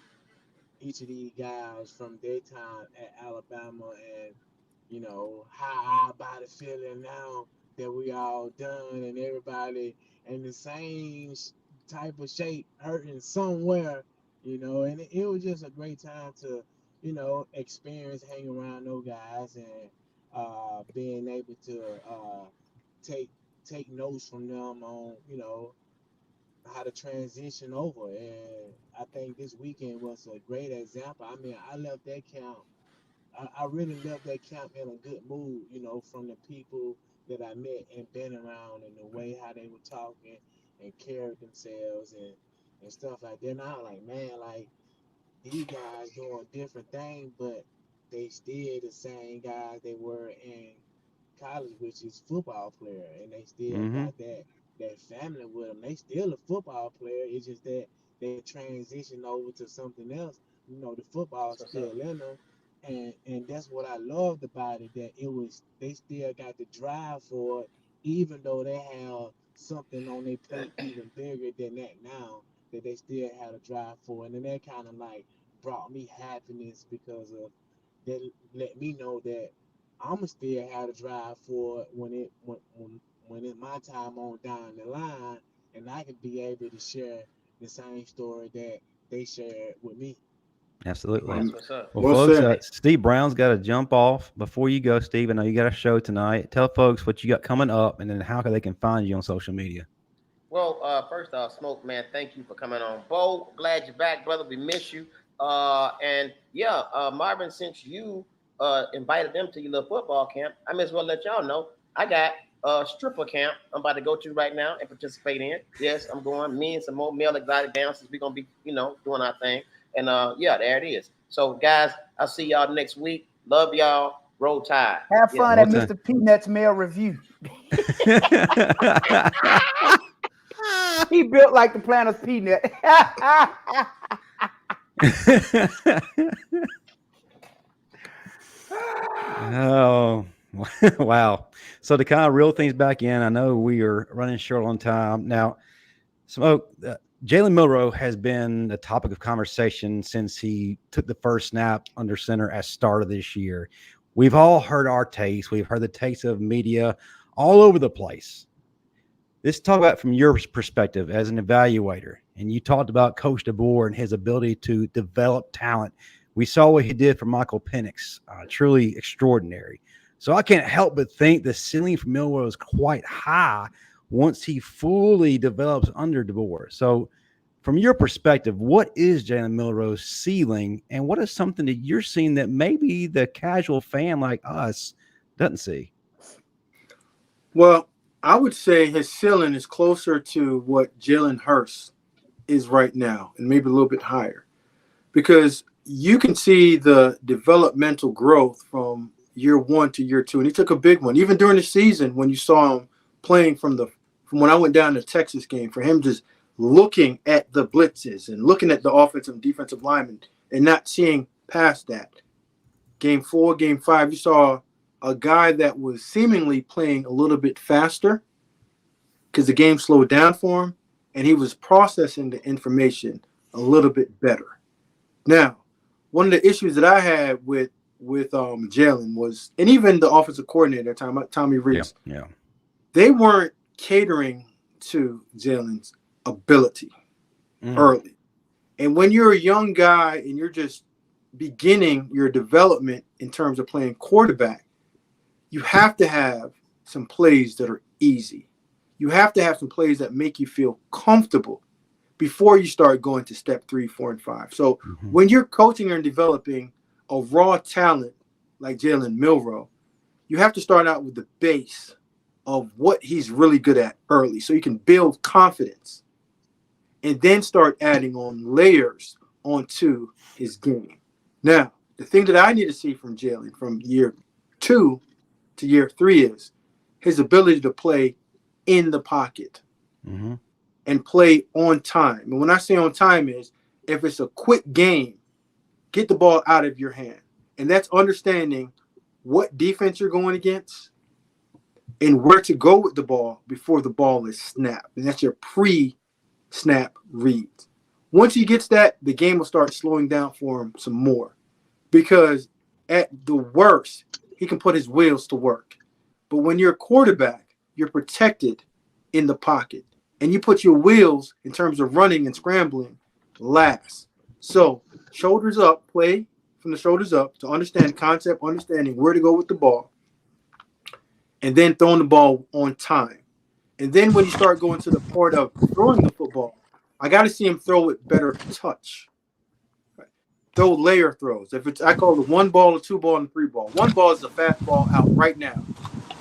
each of these guys from their time at Alabama, and how our body feeling now that we all done and everybody in the same type of shape, hurting somewhere, and it was just a great time to experience hanging around those guys and being able to take notes from them on how to transition over. And I think this weekend was a great example. I mean, I left that camp. I really left that camp in a good mood, from the people that I met and been around, and the way how they were talking and carried themselves and stuff like that. And I was like, man, like these guys doing different things, but they still the same guys they were in college, which is football player, and they still got that family with them. They still a football player. It's just that they transition over to something else. You know, the football's still in them, and that's what I loved about it. That it was they still got the drive for it, even though they have something on their plate even bigger than that now. That they still had a drive for it, and then that kind of like brought me happiness because of that let me know that I'ma still have to drive for it when it's my time on down the line, and I can be able to share the same story that they shared with me. Absolutely. That's what's up. Well, folks, Steve Brown's got to jump off. Before you go, Steve, I know you got a show tonight. Tell folks what you got coming up, and then how they can find you on social media. Well, first off, Smoke, man, thank you for coming on. Bo, glad you're back, brother. We miss you. And yeah, Marvin, since you invited them to your little football camp, I may as well let y'all know I got a stripper camp I'm about to go to right now and participate in. Yes, I'm going. Me and some more male exotic dancers. We're gonna be, doing our thing. And yeah, there it is. So, guys, I'll see y'all next week. Love y'all. Roll Tide. Have fun at Mr. Peanut's Mail Review. He built like the Planter's Peanut. Oh, wow. So to kind of reel things back in, I know we are running short on time. Now, Smoke, Jalen Milroe has been a topic of conversation since he took the first snap under center at start of this year. We've all heard our takes. We've heard the takes of media all over the place. Let's talk about from your perspective as an evaluator. And you talked about Coach DeBoer and his ability to develop talent. We saw what he did for Michael Penix, truly extraordinary. So I can't help but think the ceiling for Milroe is quite high once he fully develops under DeBoer. So from your perspective, what is Jalen Milroe's ceiling, and what is something that you're seeing that maybe the casual fan like us doesn't see? Well, I would say his ceiling is closer to what Jalen Hurts is right now, and maybe a little bit higher, because you can see the developmental growth from year one to year two, and he took a big one. Even during the season, when you saw him playing from when I went down to the Texas game, for him just looking at the blitzes and looking at the offensive and defensive linemen and not seeing past that. Game 4, game 5, you saw a guy that was seemingly playing a little bit faster because the game slowed down for him, and he was processing the information a little bit better. Now, one of the issues that I had with Jalen was, and even the offensive coordinator, Tommy Rees, they weren't catering to Jalen's ability early. And when you're a young guy and you're just beginning your development in terms of playing quarterback, you have to have some plays that are easy. You have to have some plays that make you feel comfortable before you start going to step 3, 4, and 5. So when you're coaching and developing a raw talent like Jalen Milroe, you have to start out with the base of what he's really good at early so you can build confidence and then start adding on layers onto his game. Now, the thing that I need to see from Jalen from year 2 to year 3 is his ability to play in the pocket and play on time. And when I say on time is, if it's a quick game, get the ball out of your hand. And that's understanding what defense you're going against and where to go with the ball before the ball is snapped. And that's your pre-snap reads. Once he gets that, the game will start slowing down for him some more. Because at the worst, he can put his wheels to work. But when you're a quarterback, you're protected in the pocket. And you put your wheels in terms of running and scrambling last. So shoulders up, play from the shoulders up to understand concept, understanding where to go with the ball, and then throwing the ball on time. And then when you start going to the part of throwing the football, I got to see him throw it better touch. Right. Throw layer throws. If it's, I call it 1 ball, a 2 ball, and a 3 ball. 1 ball is a fast ball out right now.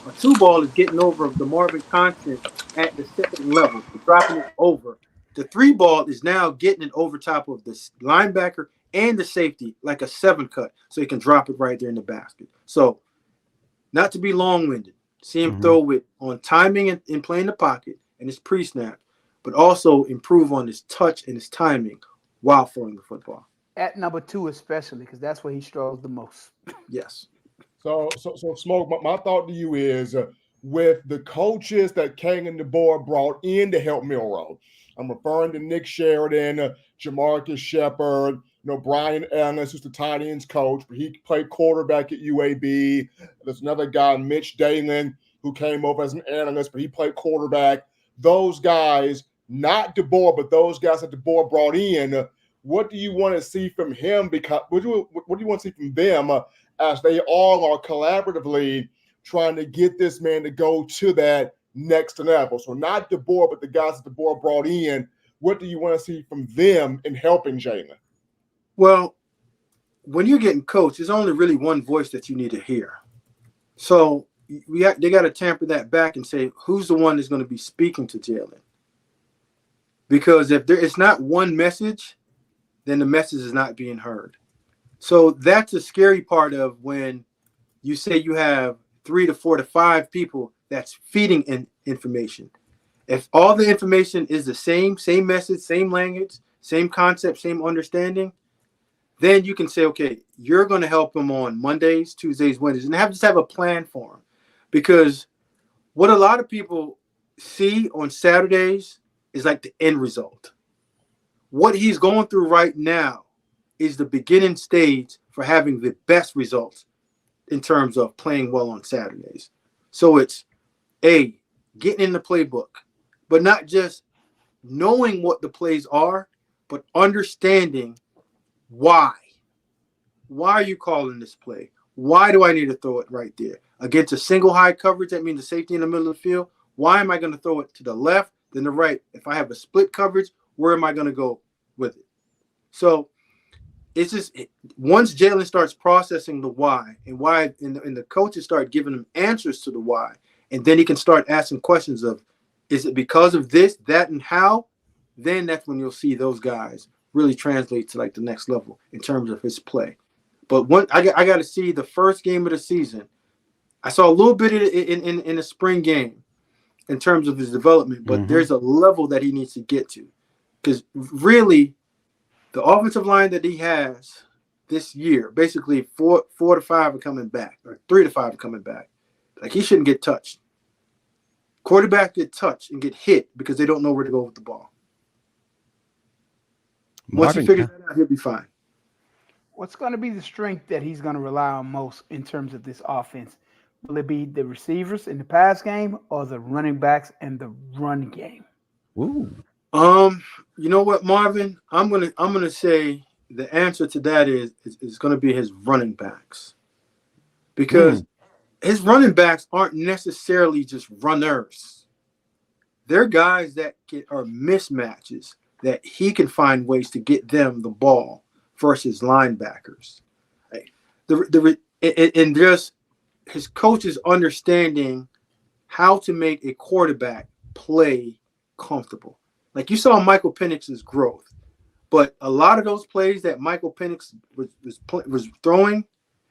A 2 ball is getting over the Marvin content at the second level, dropping it over. The 3 ball is now getting it over top of the linebacker and the safety like a 7 cut, so he can drop it right there in the basket. So, not to be long-winded, see him throw it on timing and playing the pocket and his pre-snap, but also improve on his touch and his timing while throwing the football. At number 2 especially, because that's where he struggles the most. Yes. So Smoke, my thought to you is with the coaches that Kalen DeBoer brought in to help Milroe, I'm referring to Nick Sheridan, Jamarcus Shepard, Brian Analyst, who's the tight ends coach, but he played quarterback at UAB. There's another guy, Mitch Dalen, who came over as an analyst, but he played quarterback. Those guys, not DeBoer, but those guys that DeBoer brought in, what do you want to see from him? Because what do you want to see from them as they all are collaboratively trying to get this man to go to that next level? So not DeBoer, but the guys that DeBoer brought in. What do you want to see from them in helping Jalen? Well, when you're getting coached, there's only really one voice that you need to hear. So they got to tamper that back and say, who's the one that's going to be speaking to Jalen? Because if it's not one message, then the message is not being heard. So that's a scary part of when you say you have 3 to 4 to 5 people that's feeding information. If all the information is the same message, same language, same concept, same understanding, then you can say, okay, you're going to help them on Mondays, Tuesdays, Wednesdays, and just have a plan for them. Because what a lot of people see on Saturdays is like the end result. What he's going through right now is the beginning stage for having the best results in terms of playing well on Saturdays. So it's getting in the playbook, but not just knowing what the plays are, but understanding why. Why are you calling this play? Why do I need to throw it right there? Against a single high coverage, that means the safety in the middle of the field. Why am I going to throw it to the left, then the right? If I have a split coverage, where am I going to go with it? So it's just once Jalen starts processing the why and the coaches start giving him answers to the why, and then he can start asking questions of, is it because of this, that, and how? Then that's when you'll see those guys really translate to like the next level in terms of his play. But I got to see the first game of the season. I saw a little bit in the spring game in terms of his development, but there's a level that he needs to get to. Because really, the offensive line that he has this year, basically 4 to 5 are coming back, or 3 to 5 are coming back. Like, he shouldn't get touched. Quarterback get touched and get hit because they don't know where to go with the ball. Once he figures that out, he'll be fine. What's going to be the strength that he's going to rely on most in terms of this offense? Will it be the receivers in the pass game or the running backs and the run game? Ooh. You know what, Marvin? I'm gonna say the answer to that is going to be his running backs, because his running backs aren't necessarily just runners. They're guys that are mismatches that he can find ways to get them the ball versus linebackers. And just his coaches understanding how to make a quarterback play comfortable. Like, you saw Michael Penix's growth, but a lot of those plays that Michael Penix was throwing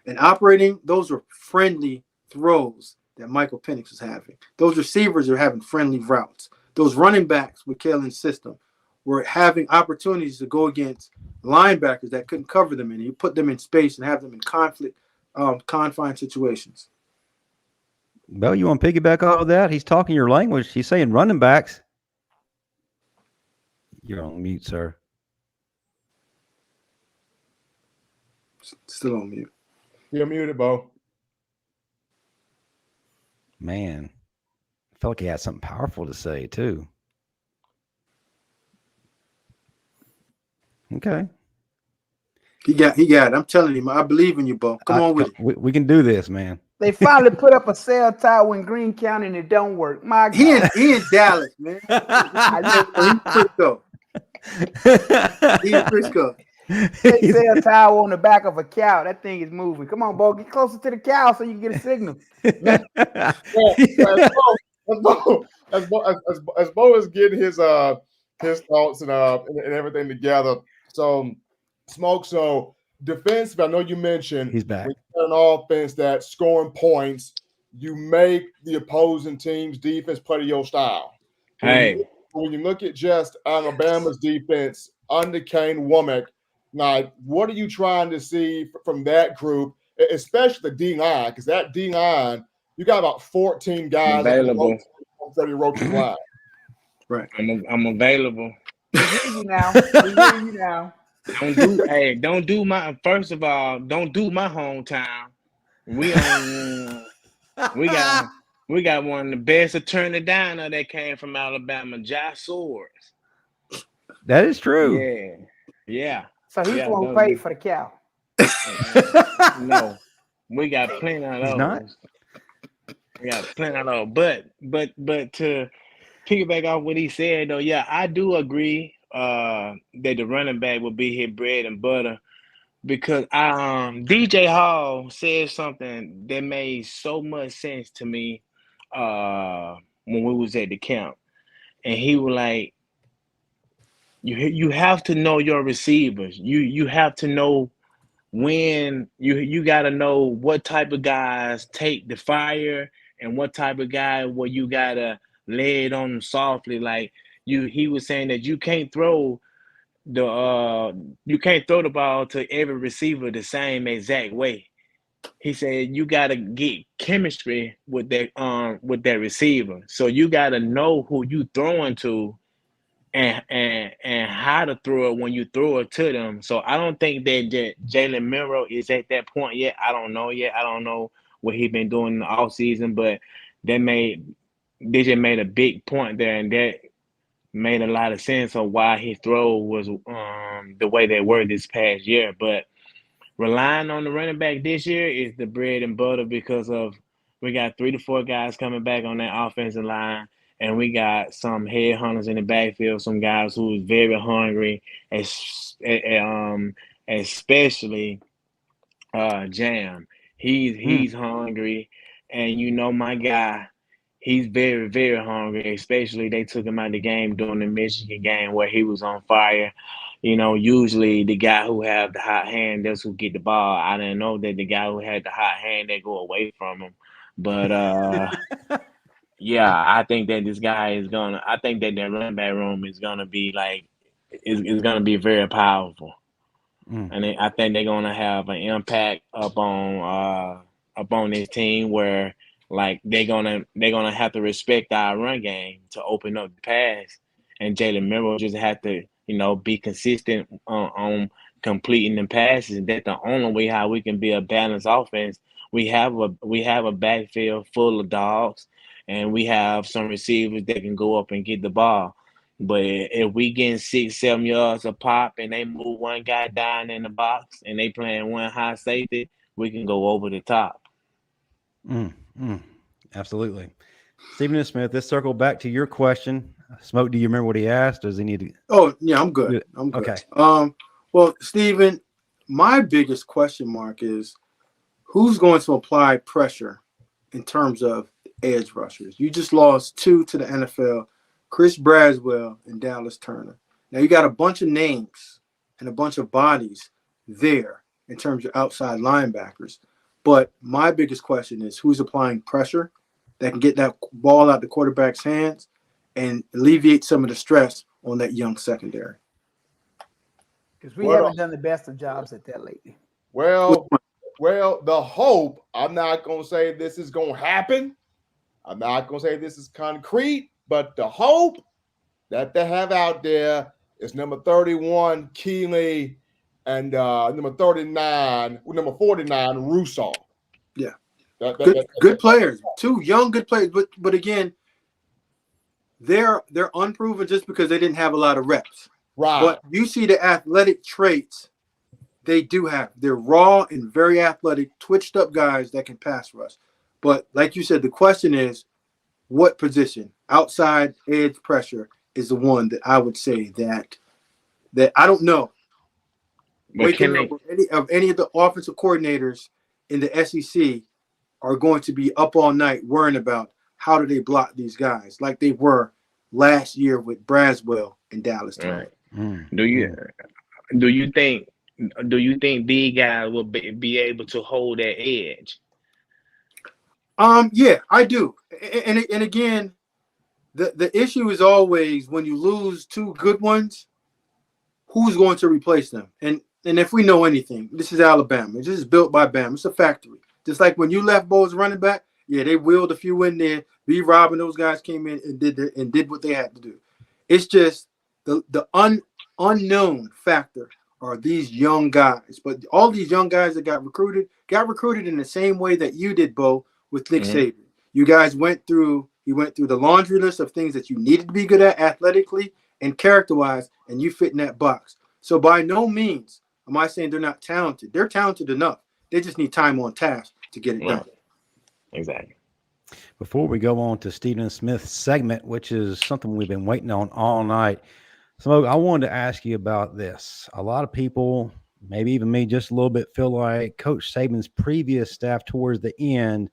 and operating, those were friendly throws that Michael Penix was having. Those receivers are having friendly routes. Those running backs with Kalen's system were having opportunities to go against linebackers that couldn't cover them, and you put them in space and have them in confined situations. Well, you want to piggyback off of that? He's talking your language. He's saying running backs. You're on mute, sir. Still on mute. You're muted, Bo. Man, I felt like he had something powerful to say, too. Okay. He got it. I'm telling you, I believe in you, Bo. Come on with it. We can do this, man. They finally put up a cell tower in Greene County and it don't work. My God. He in Dallas, man. I know he's Frisco. He's Frisco. They cell tower on the back of a cow. That thing is moving. Come on, Bo. Get closer to the cow so you can get a signal. As Bo is getting his thoughts and everything together. So Smoke. So defensive, I know you mentioned He's back. An offense that's scoring points. You make the opposing team's defense play to your style. When you look at just Alabama's defense under Kane Womack, like what are you trying to see from that group, especially the D-line? Because that D-line, you got about 14 guys available. Freddie Roach's line. Right. I'm available. We hear you now. We hear you now. Don't do my hometown. We got one of the best attorney down there that came from Alabama, Josh Swords. That is true. Yeah. So he's the one who paid for the cow. No, we got plenty of those. He's not? We got plenty of those. But to piggyback off what he said, though, yeah, I do agree that the running back will be his bread and butter, because DJ Hall said something that made so much sense to me when we was at the camp, and he was like, you have to know your receivers. You have to know when you got to know what type of guys take the fire and what type of guy where you gotta lay it on them softly. Like he was saying that you can't throw the ball to every receiver the same exact way. He said you gotta get chemistry with that receiver. So you gotta know who you throwing to and how to throw it when you throw it to them. So I don't think that Jalen Milroe is at that point yet. I don't know yet. I don't know what he's been doing in the offseason, but they just made a big point there, and that made a lot of sense of why his throw was the way they were this past year. But relying on the running back this year is the bread and butter, because we got 3 to 4 guys coming back on that offensive line, and we got some headhunters in the backfield, some guys who is very hungry, especially Jam. He's hungry, and my guy, he's very, very hungry. Especially they took him out of the game during the Michigan game where he was on fire. Usually the guy who have the hot hand, that's who get the ball. I didn't know that the guy who had the hot hand, they go away from him. But yeah, I think that this guy is gonna. I think that their running back room is gonna be is gonna be very powerful, and I think they're gonna have an impact up on this team where they're gonna have to respect our run game to open up the pass, and Jalen Milroe just have to be consistent on completing the passes. That's the only way how we can be a balanced offense. We have a backfield full of dogs, and we have some receivers that can go up and get the ball. But if we getting 6-7 yards a pop and they move one guy down in the box and they playing one high safety, we can go over the top. Absolutely. Stephen Smith, let's circle back to your question. Smoke, do you remember what he asked? Does he need to? Oh, yeah, I'm good. I'm good. Okay. Well, Stephen, my biggest question mark is who's going to apply pressure in terms of edge rushers? You just lost 2 to the NFL, Chris Braswell and Dallas Turner. Now you got a bunch of names and a bunch of bodies there in terms of outside linebackers. But my biggest question is who's applying pressure that can get that ball out the quarterback's hands and alleviate some of the stress on that young secondary? Because we haven't done the best of jobs at that lately. Well, the hope, I'm not going to say this is going to happen. I'm not going to say this is concrete, but the hope that they have out there is number 31, Keeley, and number 49, number 49, Russo. Yeah. Good players. 2 young good players. But again, they're unproven just because they didn't have a lot of reps. Right. But you see the athletic traits they do have. They're raw and very athletic, twitched up guys that can pass rush. But like you said, the question is, what position outside edge pressure is the one that I would say that I don't know. Waking up any of the offensive coordinators in the SEC are going to be up all night worrying about how do they block these guys like they were last year with Braswell and Dallas. Right. Do you think Do you think these guys will be able to hold that edge? Yeah, I do. And again, the issue is always when you lose two good ones, who's going to replace them? And if we know anything, this is Alabama. This is built by Bama. It's a factory. Just like when you left Bo's running back, yeah, they wheeled a few in there. B-Rob and those guys came in and did what they had to do. It's just the unknown factor are these young guys. But all these young guys that got recruited in the same way that you did, Bo, with Nick Saban. You guys went through the laundry list of things that you needed to be good at athletically and character-wise, and you fit in that box. So by no means am I saying they're not talented. They're talented enough. They just need time on task to get it done. Exactly. Before we go on to Stephen Smith's segment, which is something we've been waiting on all night, Smoke, I wanted to ask you about this. A lot of people, maybe even me just a little bit, feel like Coach Saban's previous staff towards the end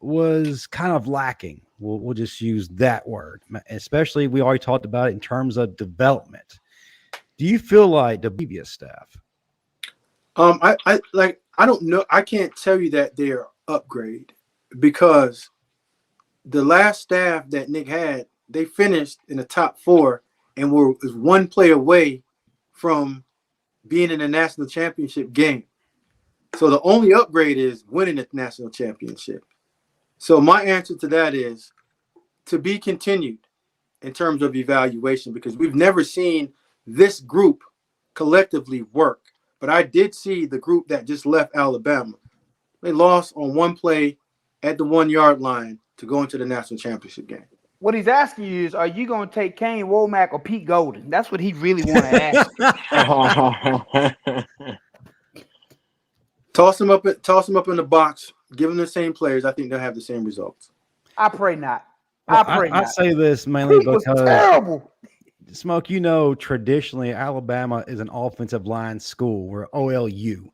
was kind of lacking. We'll just use that word, especially we already talked about it in terms of development. Do you feel like the previous staff? I don't know. I can't tell you that they're upgrade because the last staff that Nick had, they finished in the top 4 and was one play away from being in a national championship game. So the only upgrade is winning the national championship. So my answer to that is to be continued in terms of evaluation because we've never seen this group collectively work. But I did see the group that just left Alabama. They lost on one play at the 1-yard line to go into the national championship game. What he's asking you is, are you going to take Kane Womack or Pete Golden? That's what he really want to ask. Toss them up in the box. Give them the same players. I think they'll have the same results. I pray not. I say this mainly because terrible. Smoke, traditionally Alabama is an offensive line school. We're OLU.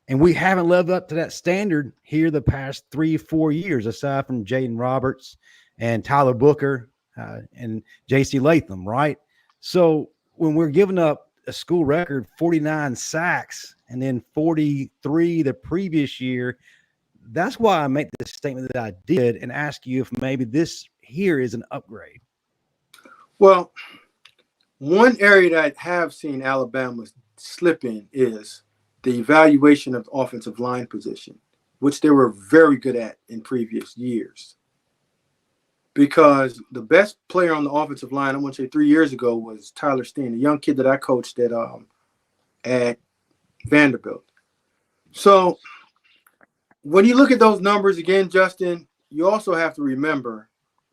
And we haven't lived up to that standard here the past 3-4 years, aside from Jaden Roberts and Tyler Booker and J.C. Latham, right? So when we're giving up a school record 49 sacks and then 43 the previous year, that's why I make the statement that I did and ask you if maybe this here is an upgrade. Well, one area that I have seen Alabama slip in is the evaluation of the offensive line position, which they were very good at in previous years. Because the best player on the offensive line, I want to say 3 years ago, was Tyler Steen, a young kid that I coached at Vanderbilt. So when you look at those numbers again, Justin, you also have to remember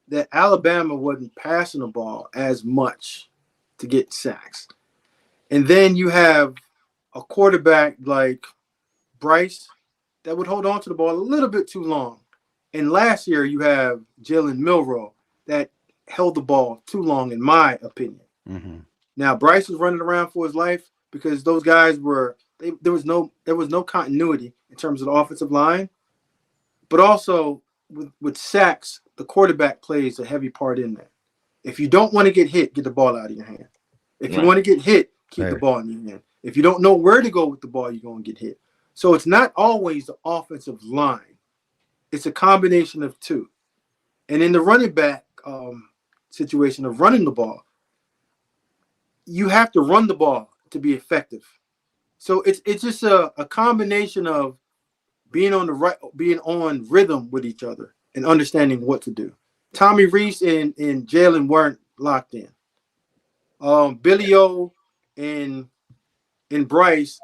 that Alabama wasn't passing the ball as much to get sacks. And then you have a quarterback like Bryce that would hold on to the ball a little bit too long. And last year you have Jalen Milroe that held the ball too long, in my opinion. Mm-hmm. Now Bryce was running around for his life because those guys there was no continuity in terms of the offensive line, but also with sacks, the quarterback plays a heavy part in that. If you don't want to get hit, get the ball out of your hand. If you want to get hit, keep the ball in your hand. If you don't know where to go with the ball, you're going to get hit. So it's not always the offensive line. It's a combination of two. And in the running back situation of running the ball, you have to run the ball to be effective. So it's just a combination of being on rhythm with each other and understanding what to do. Tommy Reese and Jalen weren't locked in. Billy O and Bryce,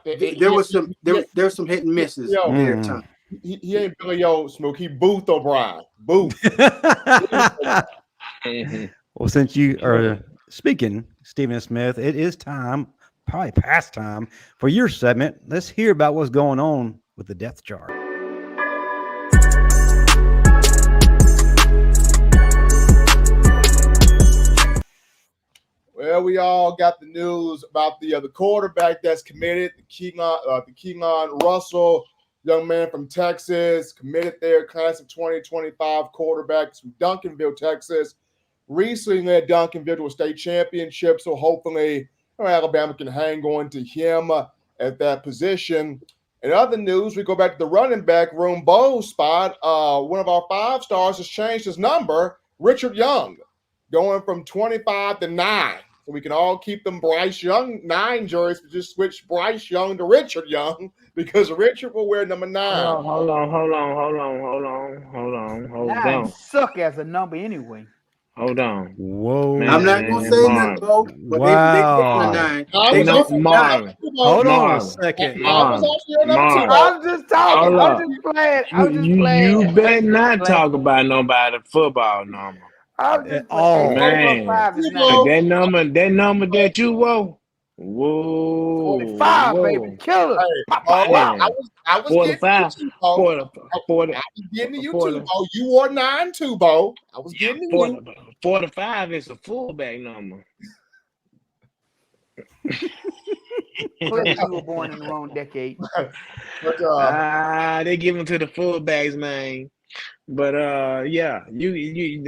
there's some hit and misses there at times. He ain't Billy O, Smoke. He Booth O'Brien. Booth. Well, since you are speaking, Stephen Smith, it is time, probably past time, for your segment. Let's hear about what's going on with the depth chart. Well, we all got the news about the quarterback that's committed, the Keelan Russell, young man from Texas, committed there, class of 2025 quarterback from Duncanville, Texas. Recently led Duncanville to a state championship, so hopefully Alabama can hang on to him. at that position. In other news, we go back to the running back room, Bo spot. One of our 5 stars has changed his number, Richard Young, going from 25 to 9. So we can all keep them Bryce Young 9 jerseys, but just switch Bryce Young to Richard Young because Richard will wear number 9. Hold Nine on. suck as a number anyway. Hold on. Whoa. Man, I'm not gonna say nothing, Bo, but they Wow. getting a 9. I They was No, getting a 9. Marvin. Hold on a Marvin. second. I was actually your number 2. Marvin. I'm just talking. Hold I'm up. just playing. I'm just playing. You better not talk about nobody football number. I'm just Oh, playing. man. 45 is Whoa. nine. That number that you whoa. Whoa. 45, whoa. baby. Killer. Hey, Bo, Man. I was 45. getting to you, Bo. 40, I was getting to you 40. too, Bo. You wore 9 too, Bo. I was getting to you. 45 is a fullback number. Clearly you were born in the wrong decade. But They give them to the fullbacks, man. But yeah, you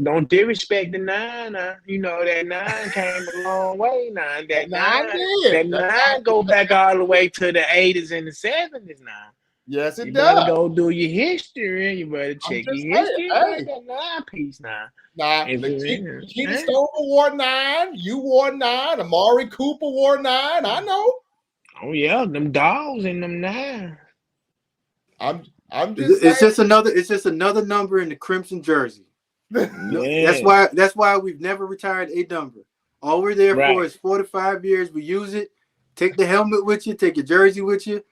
don't disrespect the 9. You know that 9 came a long way now. That 9 go back all the way to the 80s and the 70s now. yes, it You does. better go do your history. You better check just your history. saying, hey. That 9 piece now. Nah, It's- Keita Stover wore 9. You wore 9. Amari Cooper wore 9. I know. Oh yeah, them dogs in them 9. I'm just It's saying. just another number in the crimson jersey. No, Yeah. that's why we've never retired a number. All we're there Right. for is 4 to 5 years. We use it. Take the helmet with you, take your jersey with you,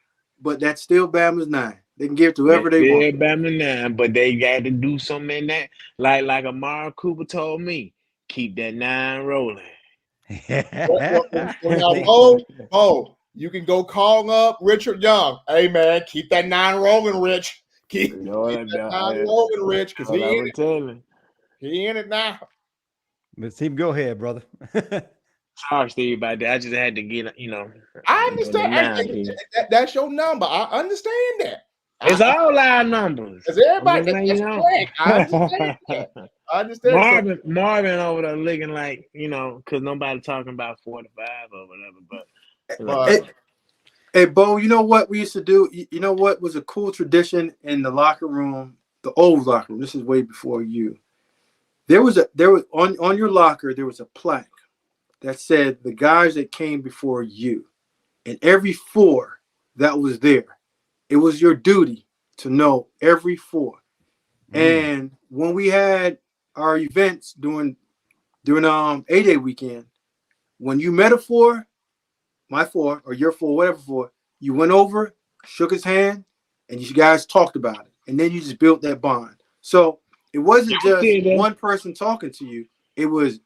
but that's still Bama's 9. They can give it to whoever they want. Yeah, Bama 9, but they got to do something in that. Like Amari Cooper told me, keep that 9 rolling. Oh, you can go call up Richard Young. Hey man, keep that 9 rolling, Rich. Keep that 9 rolling, Rich, because he in it. He in it now. But Steve, go ahead, brother. Sorry, Steve, about that. I just had to get, I understand. the 9 That's your number. I understand that. It's all our numbers. Because everybody, I'm just letting that's correct. I understand that. I understand. Marvin over there looking like, because nobody talking about 45 or whatever. But Hey, Bo, you know what we used to do? You know what was a cool tradition in the locker room, the old locker room? This is way before you. There was on your locker, there was a plaque that said the guys that came before you. And every 4 that was there, it was your duty to know every 4. And when we had our events during A-Day weekend, when you met a 4, my 4 or your 4, whatever 4, you went over, shook his hand, and you guys talked about it. And then you just built that bond. So it wasn't just one person talking to you. It was,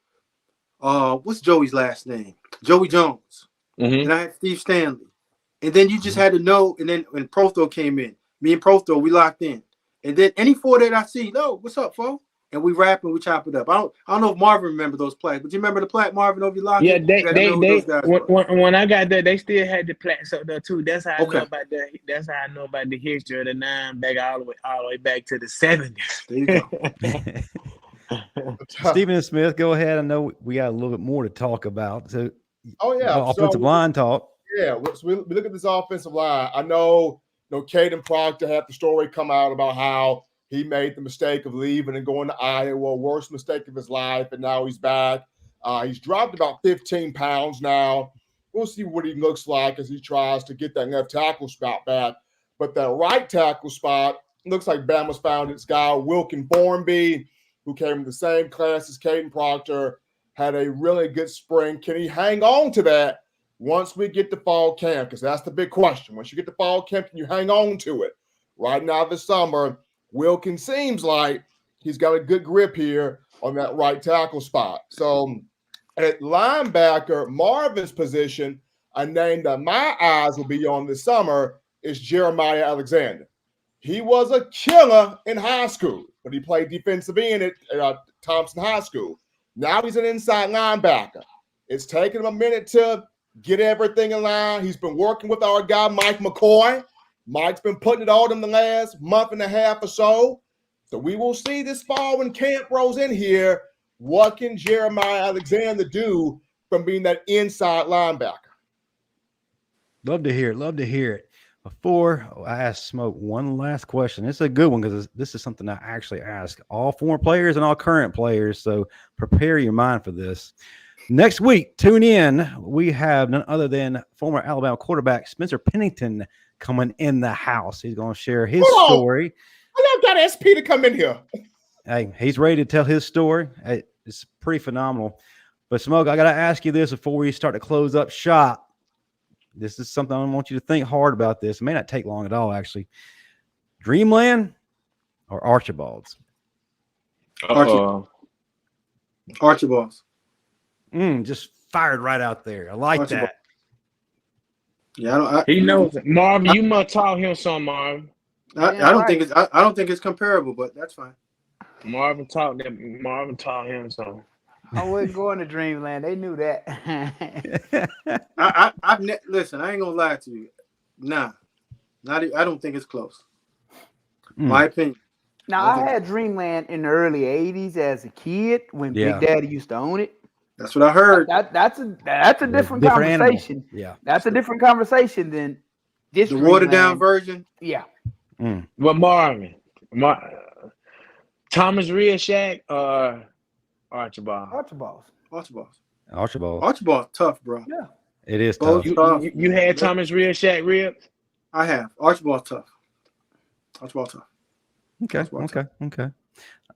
what's Joey's last name? Joey Jones. Mhm. And I had Steve Stanley. And then you just had to know. And then when Protho came in, me and Protho, we locked in. And then any 4 that I see, no, what's up, fo? And we rap and we chop it up. I don't know if Marvin remember those plaques, but you remember the plaque, Marvin, over your locker? yeah, when I got there, they still had the plaques up there too. That's how I know about That's how I know about the history of the 9 back all the way back to the 70s. There you go. Stephen Smith, go ahead. I know we got a little bit more to talk about. So, offensive line talk. Yeah, so we look at this offensive line. I know Caden Proctor had the story come out about how he made the mistake of leaving and going to Iowa, worst mistake of his life, and now he's back. He's dropped about 15 pounds now. We'll see what he looks like as he tries to get that left tackle spot back. But that right tackle spot looks like Bama's found its guy, Wilkin Formby, who came in the same class as Caden Proctor, had a really good spring. Can he hang on to that once we get to fall camp? Because that's the big question. Once you get to fall camp, can you hang on to it? Right now this summer, Wilkin seems like he's got a good grip here on that right tackle spot. So at linebacker, Marvin's position, a name that my eyes will be on this summer is Jeremiah Alexander. He was a killer in high school, but he played defensive end at Thompson High School. Now he's an inside linebacker. It's taken him a minute to get everything in line. He's been working with our guy, Mike McCoy. Mike's been putting it on him the last month and a half or so. So we will see this fall when camp rolls in here. What can Jeremiah Alexander do from being that inside linebacker? Love to hear it. Love to hear it. Before I ask Smoke one last question, it's a good one because this is something I actually ask all former players and all current players. So prepare your mind for this. Next week, tune in. We have none other than former Alabama quarterback Spencer Pennington coming in the house. He's going to share his story. I love that SP to come in here. Hey, he's ready to tell his story. It's pretty phenomenal. But Smoke, I got to ask you this before we start to close up shop. This is something I want you to think hard about this. It may not take long at all, actually. Dreamland or Archibald's? Archibald's. Just fired right out there. I like Archibald. that. Yeah, He knows it. Marvin, you must taught him some, Marvin. I don't think it's. I don't think it's comparable, but that's fine. Marvin taught him some. I wasn't going to Dreamland. They knew that. Listen, I ain't gonna lie to you. Nah, I don't think it's close. My opinion. Now I had Dreamland in the early '80s as a kid when Big Daddy used to own it. That's what I heard. That's a different conversation. Animal. Yeah, that's a different conversation than this. The watered down version. Yeah. Well, Marvin, Thomas Rhea Shack or Archibald? Archibald's tough, bro. Yeah, it is both tough. You had Thomas Rhea Shack ribs? I have. Archibald's tough. Okay.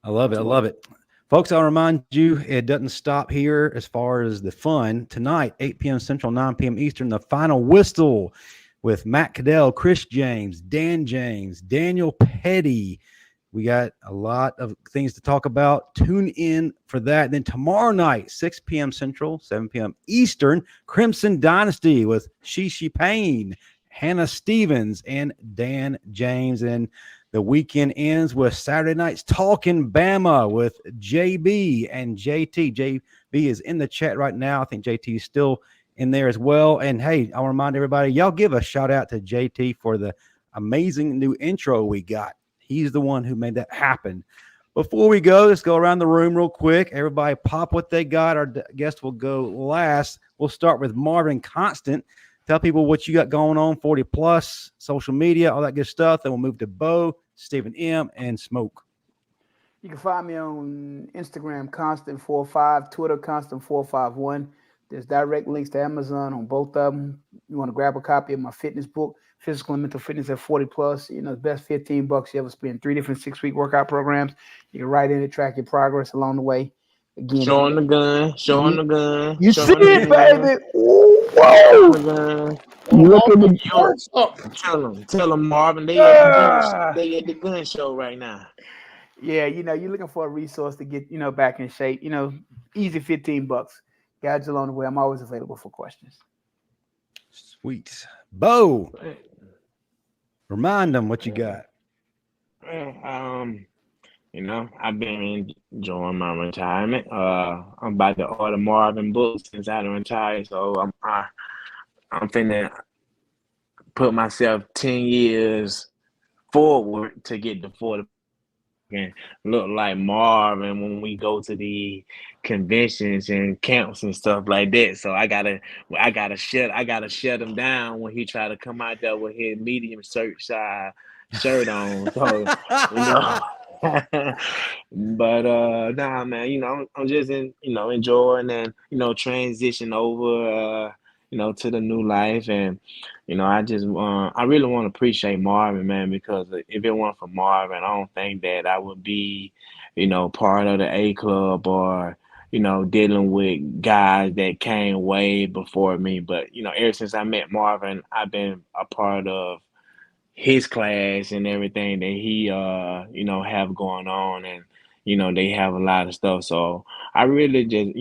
I love it. Folks, I'll remind you, it doesn't stop here as far as the fun. Tonight, 8 p.m. Central, 9 p.m. Eastern, the final whistle with Matt Caddell, Chris James, Dan James, Daniel Petty. We got a lot of things to talk about. Tune in for that. And then tomorrow night, 6 p.m. Central, 7 p.m. Eastern, Crimson Dynasty with Shishi Payne, Hannah Stevens, and Dan James. And the weekend ends with Saturday night's Talking Bama with JB and JT. JB is in the chat right now. I think JT is still in there as well. And hey, I'll remind everybody, y'all give a shout out to JT for the amazing new intro we got. He's the one who made that happen. Before we go, let's go around the room real quick. Everybody pop what they got. Our guest will go last. We'll start with Marvin Constant. Tell people what you got going on, 40 plus, social media, all that good stuff. Then we'll move to Bo, Stephen M, and Smoke. You can find me on Instagram, Constant45, Twitter, Constant451. There's direct links to Amazon on both of them. You want to grab a copy of my fitness book, Physical and Mental Fitness at 40 plus. You know, the best $15 you ever spend. 3 different 6-week workout programs. You can write in and track your progress along the way. Again, showing the gun. You see it, baby. Whoa. You look at the Tell them, Marvin, they at the gun show right now. Yeah, you know, you're looking for a resource to get, you know, back in shape. You know, easy $15. Guys along the way. I'm always available for questions. Sweet. Bo, remind them what you got. You know, I've been enjoying my retirement. I'm about to order Marvin books since I retired, so I'm finna put myself 10 years forward to get to 40 and look like Marvin when we go to the conventions and camps and stuff like that. So I gotta shut him down when he try to come out there with his medium shirt on. So you know. But nah, man, you know, I'm just enjoying and transition over to the new life. And I really want to appreciate Marvin, man, because if it weren't for Marvin, I don't think that I would be part of the A club or dealing with guys that came way before me. But ever since I met Marvin, I've been a part of his class and everything that he have going on, and they have a lot of stuff. So I really just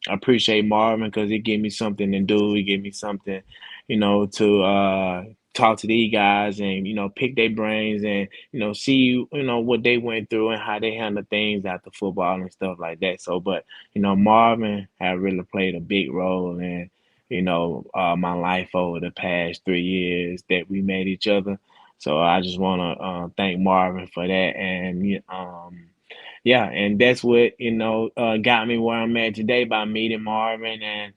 appreciate Marvin because it gave me something to do. It gave me something to talk to these guys and pick their brains and see what they went through and how they handle things after football and stuff like that. So but Marvin had really played a big role in my life over the past 3 years that we met each other. So I just want to thank Marvin for that, and yeah, and that's what got me where I'm at today by meeting Marvin and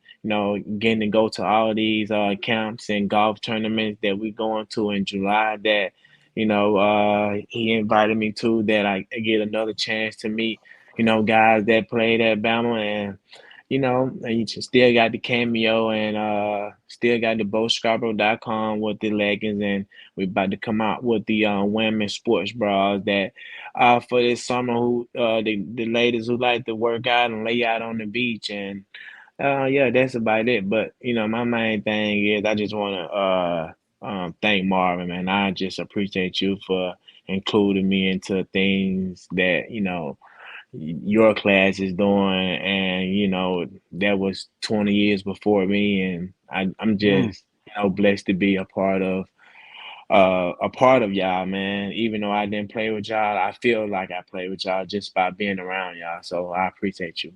getting to go to all these camps and golf tournaments that we going to in July. That he invited me to. That I get another chance to meet guys that played at Bama and. You just still got the cameo and still got the bowscarborough.com with the leggings, and we about to come out with the women's sports bras that for this summer who the ladies who like to work out and lay out on the beach. And yeah, that's about it. But my main thing is I just want to thank Marvin, man. I just appreciate you for including me into things that your class is doing, and that was 20 years before me, and I'm just blessed to be a part of y'all, man. Even though I didn't play with y'all, I feel like I played with y'all just by being around y'all. So I appreciate you.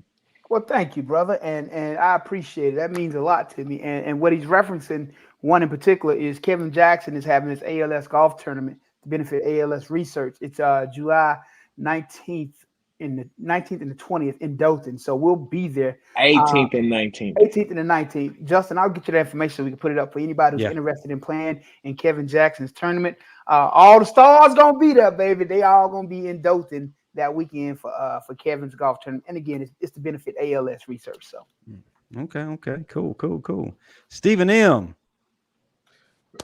Well, thank you, brother, and I appreciate it. That means a lot to me. And what he's referencing, one in particular, is Kevin Jackson is having this ALS golf tournament to benefit ALS research. It's July 19th. In the 19th and the 20th in Dothan. So we'll be there. 18th and 19th. 18th and the 19th. Justin, I'll get you that information so we can put it up for anybody who's interested in playing in Kevin Jackson's tournament. All the stars going to be there, baby. They all going to be in Dothan that weekend for Kevin's golf tournament. And again, it's to benefit ALS research. So. Okay. Cool. Stephen M.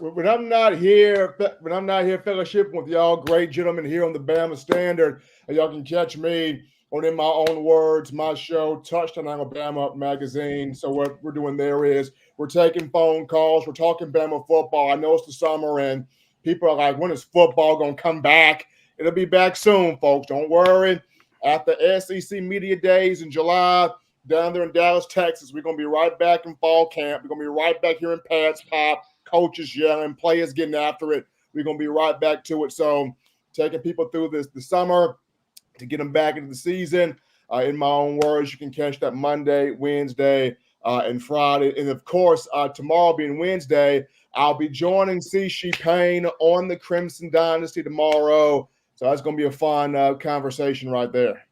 When I'm not here fellowshipping with y'all great gentlemen here on the Bama Standard, y'all can catch me on In My Own Words, my show, Touchdown Alabama magazine. So what we're doing there is we're taking phone calls. We're talking Bama football. I know it's the summer and people are like, when is football going to come back? It'll be back soon, folks. Don't worry. After SEC Media Days in July, down there in Dallas, Texas, we're going to be right back in fall camp. We're going to be right back here in Pat's Pop. Coaches yelling, players getting after it. We're going to be right back to it. So taking people through the summer to get them back into the season. In My Own Words, you can catch that Monday, Wednesday, and Friday. And, of course, tomorrow being Wednesday, I'll be joining C.She Payne on the Crimson Dynasty tomorrow. So that's going to be a fun conversation right there.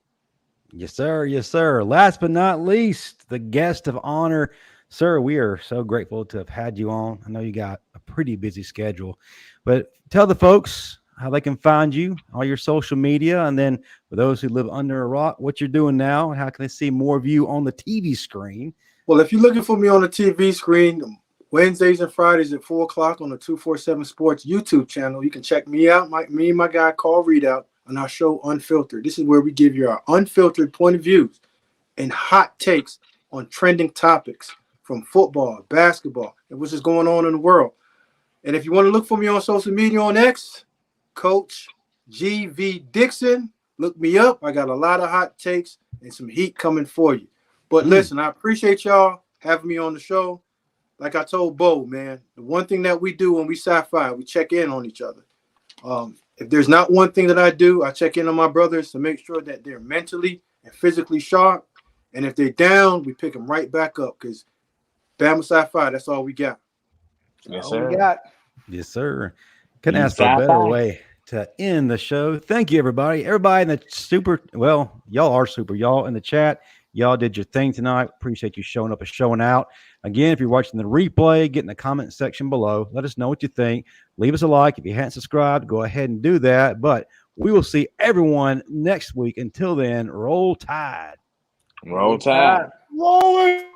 Yes, sir. Last but not least, the guest of honor. Sir, we are so grateful to have had you on. I know you got a pretty busy schedule, but tell the folks how they can find you, all your social media, and then for those who live under a rock, what you're doing now, and how can they see more of you on the TV screen? Well, if you're looking for me on the TV screen, Wednesdays and Fridays at 4 o'clock on the 247 Sports YouTube channel, you can check me out, me and my guy, Carl Readout, on our show Unfiltered. This is where we give you our unfiltered point of views and hot takes on trending topics from football, basketball, and what's just going on in the world. And if you want to look for me on social media on X, Coach GV Dixon, look me up. I got a lot of hot takes and some heat coming for you. But listen, I appreciate y'all having me on the show. Like I told Bo, man, the one thing that we do when we sci-fi, we check in on each other. If there's not one thing that I do, I check in on my brothers to make sure that they're mentally and physically sharp. And if they're down, we pick them right back up because Bama Sci-Fi, that's all we got. Yes, sir. We got. Yes, sir. Couldn't ask for a better way to end the show. Thank you, everybody. Everybody in the y'all are super. Y'all in the chat, y'all did your thing tonight. Appreciate you showing up and showing out. Again, if you're watching the replay, get in the comment section below. Let us know what you think. Leave us a like. If you hadn't subscribed, go ahead and do that. But we will see everyone next week. Until then, roll tide. Roll tide. Rolling.